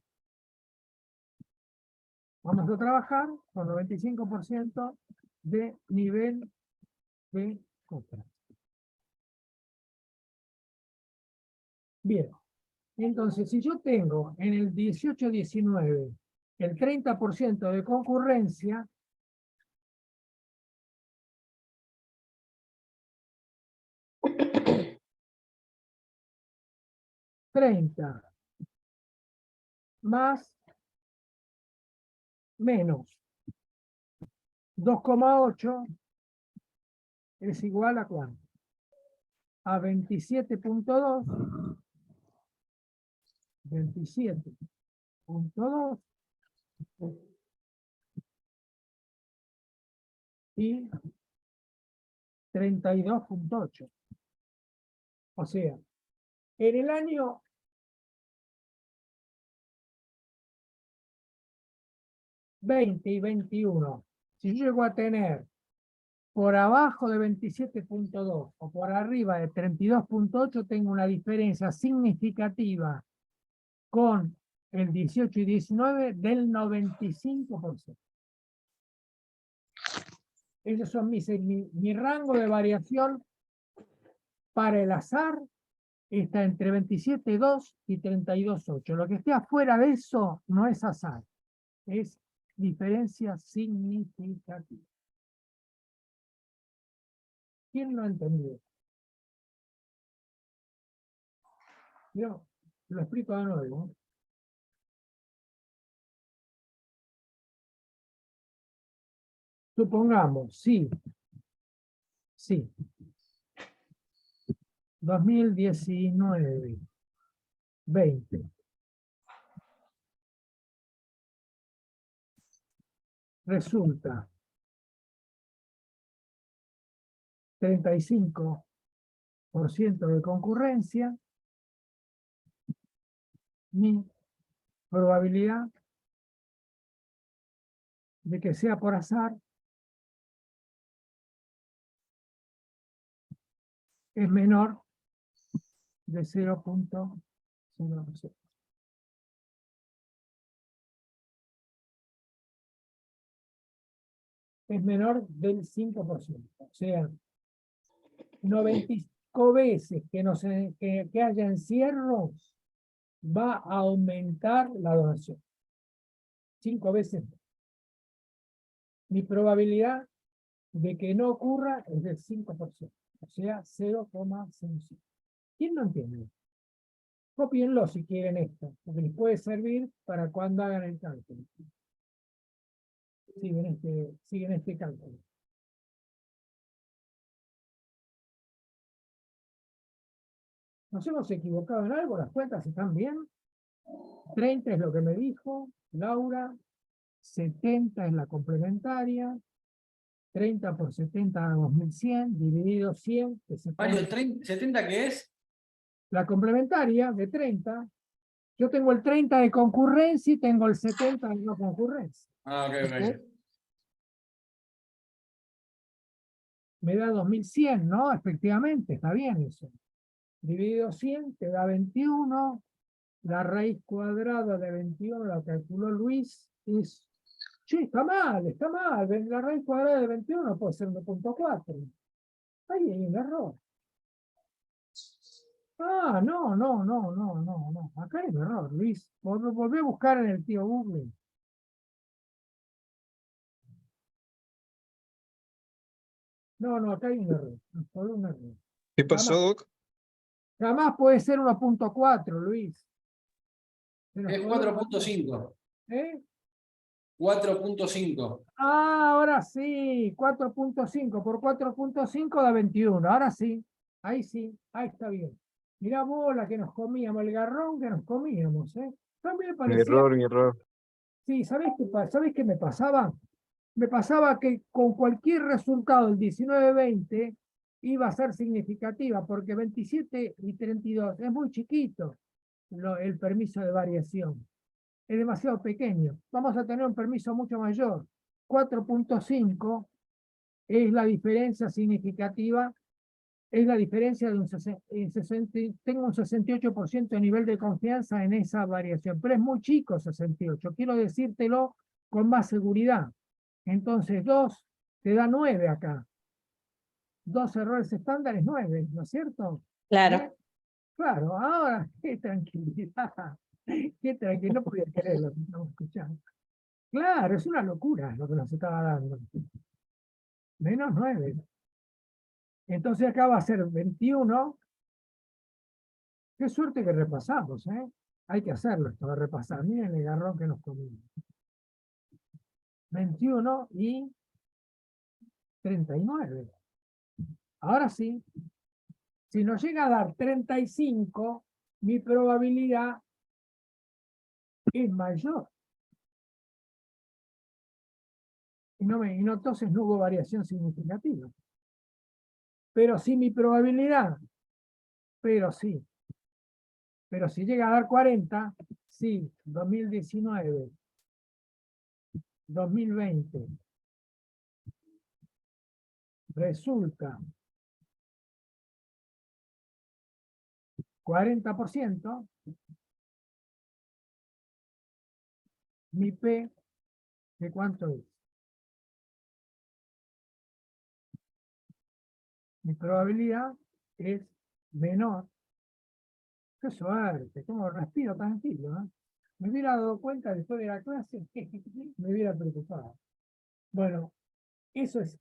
Vamos a trabajar con 95% de nivel de confianza. Bien, entonces si yo tengo en el 18-19 el 30% de concurrencia, $30 más menos 2,8 es igual a ¿cuánto? A 27.2, 27.2 y 32.8. O sea, en el año 20 y 21, si yo llego a tener por abajo de 27.2 o por arriba de 32.8, tengo una diferencia significativa con el 18 y 19 del 95%. Esos son mi rango de variación para el azar. Está entre 27.2 y 32.8. Lo que esté afuera de eso no es azar, es diferencia significativa. ¿Quién lo ha entendido? Yo lo explico de nuevo. Supongamos, sí. 2019, 20. Resulta 35% de concurrencia. Mi probabilidad de que sea por azar es menor de 0.00. Es menor del 5%. O sea, 95 veces que haya encierros, va a aumentar la donación. 5 veces. Mi probabilidad de que no ocurra es del 5%. O sea, 0,05. ¿Quién no entiende? Cópienlo si quieren esto, porque les puede servir para cuando hagan el cálculo. Siguen este cálculo. ¿Nos hemos equivocado en algo? ¿Las cuentas están bien? 30 es lo que me dijo Laura, 70 es la complementaria, 30 por 70 da 2100, dividido 100, que se Mario, pone 70 ¿qué es? la complementaria de 30. Yo tengo el 30 de concurrencia y tengo el 70 de no concurrencia. Ah, ok, ok. Me da 2100, ¿no? Efectivamente, está bien eso. Dividido 100 te da 21. La raíz cuadrada de 21 la calculó Luis. Es, sí, está mal, está mal. La raíz cuadrada de 21 puede ser 1.4. Ahí hay un error. Ah, no. Acá hay un error, Luis. Volví a buscar en el tío Google. No, acá hay un error. Solo un error. ¿Qué pasó, Doc? Jamás puede ser 1.4, Luis. Es 4.5. ¿Eh? 4.5. Ah, ahora sí, 4.5 por 4.5 da 21. Ahora sí, ahí está bien. Mirá vos la que nos comíamos, el garrón que nos comíamos, ¿eh? También Mi parecía, error, mi error. sí, ¿sabés qué me pasaba? Me pasaba que con cualquier resultado el 19-20 iba a ser significativa, porque 27 y 32 es muy chiquito el permiso de variación. Es demasiado pequeño. Vamos a tener un permiso mucho mayor. 4.5 es la diferencia significativa, es la diferencia de un 60, tengo un 68% de nivel de confianza en esa variación, pero es muy chico 68, quiero decírtelo con más seguridad. Entonces 2 te da 9 acá. 2 errores estándares 9, ¿no es cierto? Claro. Claro, ahora, qué tranquilidad. Qué tranquilidad, no podía creer lo que estamos escuchando. Claro, es una locura lo que nos estaba dando. Menos 9. Entonces acá va a ser 21. Qué suerte que repasamos, ¿eh? Hay que hacerlo esto, de repasar. Miren el garrón que nos comimos. 21 y 39. Ahora sí, si nos llega a dar 35, mi probabilidad es mayor. Y entonces no hubo variación significativa. Pero sí mi probabilidad, pero sí. Pero si llega a dar 40, sí, 2019, 2020, resulta 40%, mi P, ¿de cuánto es? Mi probabilidad es menor. Qué suerte, cómo respiro tranquilo, ¿eh? Me hubiera dado cuenta después de la clase, me hubiera preocupado. Bueno, eso es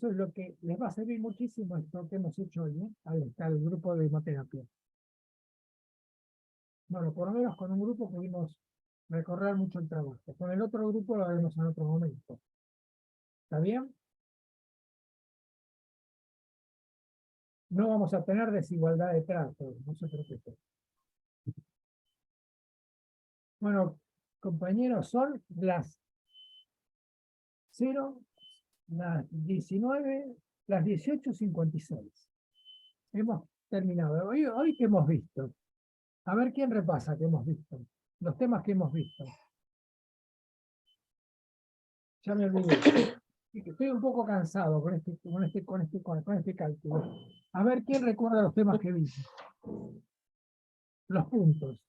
lo que les va a servir muchísimo esto que hemos hecho hoy, ¿eh? Al grupo de hemoterapia. Bueno, por lo menos con un grupo pudimos recorrer mucho el trabajo. Con el otro grupo lo haremos en otro momento. ¿Está bien? No vamos a tener desigualdad de trato, no se preocupen. Bueno, compañeros, son las 0, las 19, las 18:56. Hemos terminado. Hoy ¿qué hemos visto? A ver quién repasa que hemos visto. Los temas que hemos visto. Ya me olvidé. Estoy un poco cansado con este cálculo. A ver, ¿quién recuerda los temas que vimos? Los puntos.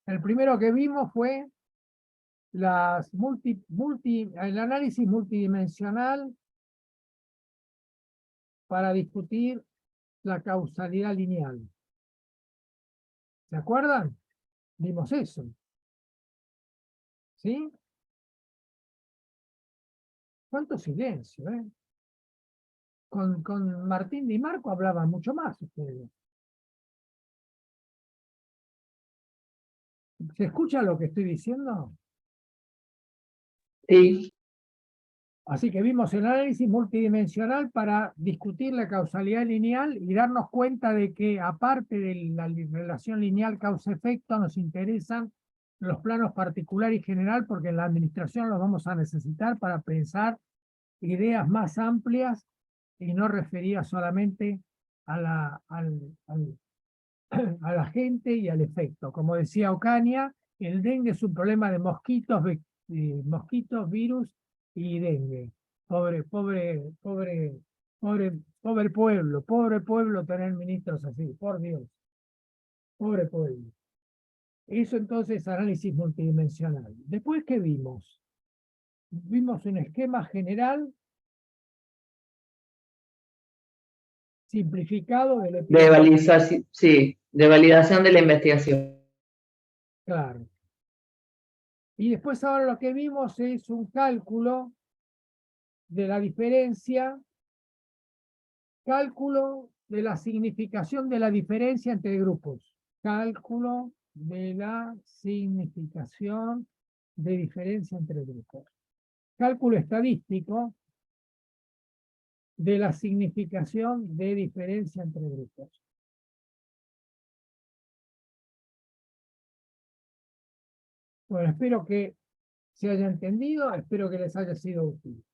El primero que vimos fue el análisis multidimensional para discutir la causalidad lineal. ¿Se acuerdan? Vimos eso. ¿Sí? ¿Cuánto silencio, eh? Con Martín Di Marco hablaban mucho más ustedes. ¿Se escucha lo que estoy diciendo? Sí, Así que vimos el análisis multidimensional para discutir la causalidad lineal y darnos cuenta de que aparte de la relación lineal causa-efecto nos interesan los planos particular y general porque en la administración los vamos a necesitar para pensar ideas más amplias y no referidas solamente a a la gente y al efecto. Como decía Ocaña, el dengue es un problema de mosquitos, virus y dengue. Pobre pueblo tener ministros así, por Dios. Pobre pueblo. Eso entonces análisis multidimensional. Después, ¿qué vimos? Vimos un esquema general simplificado del de validación, sí, de validación de la investigación. Claro. Y después ahora lo que vimos es un cálculo de la diferencia, cálculo de la significación de la diferencia entre grupos. Cálculo de la significación de diferencia entre grupos. Cálculo estadístico de la significación de diferencia entre grupos. Bueno, espero que se haya entendido, espero que les haya sido útil.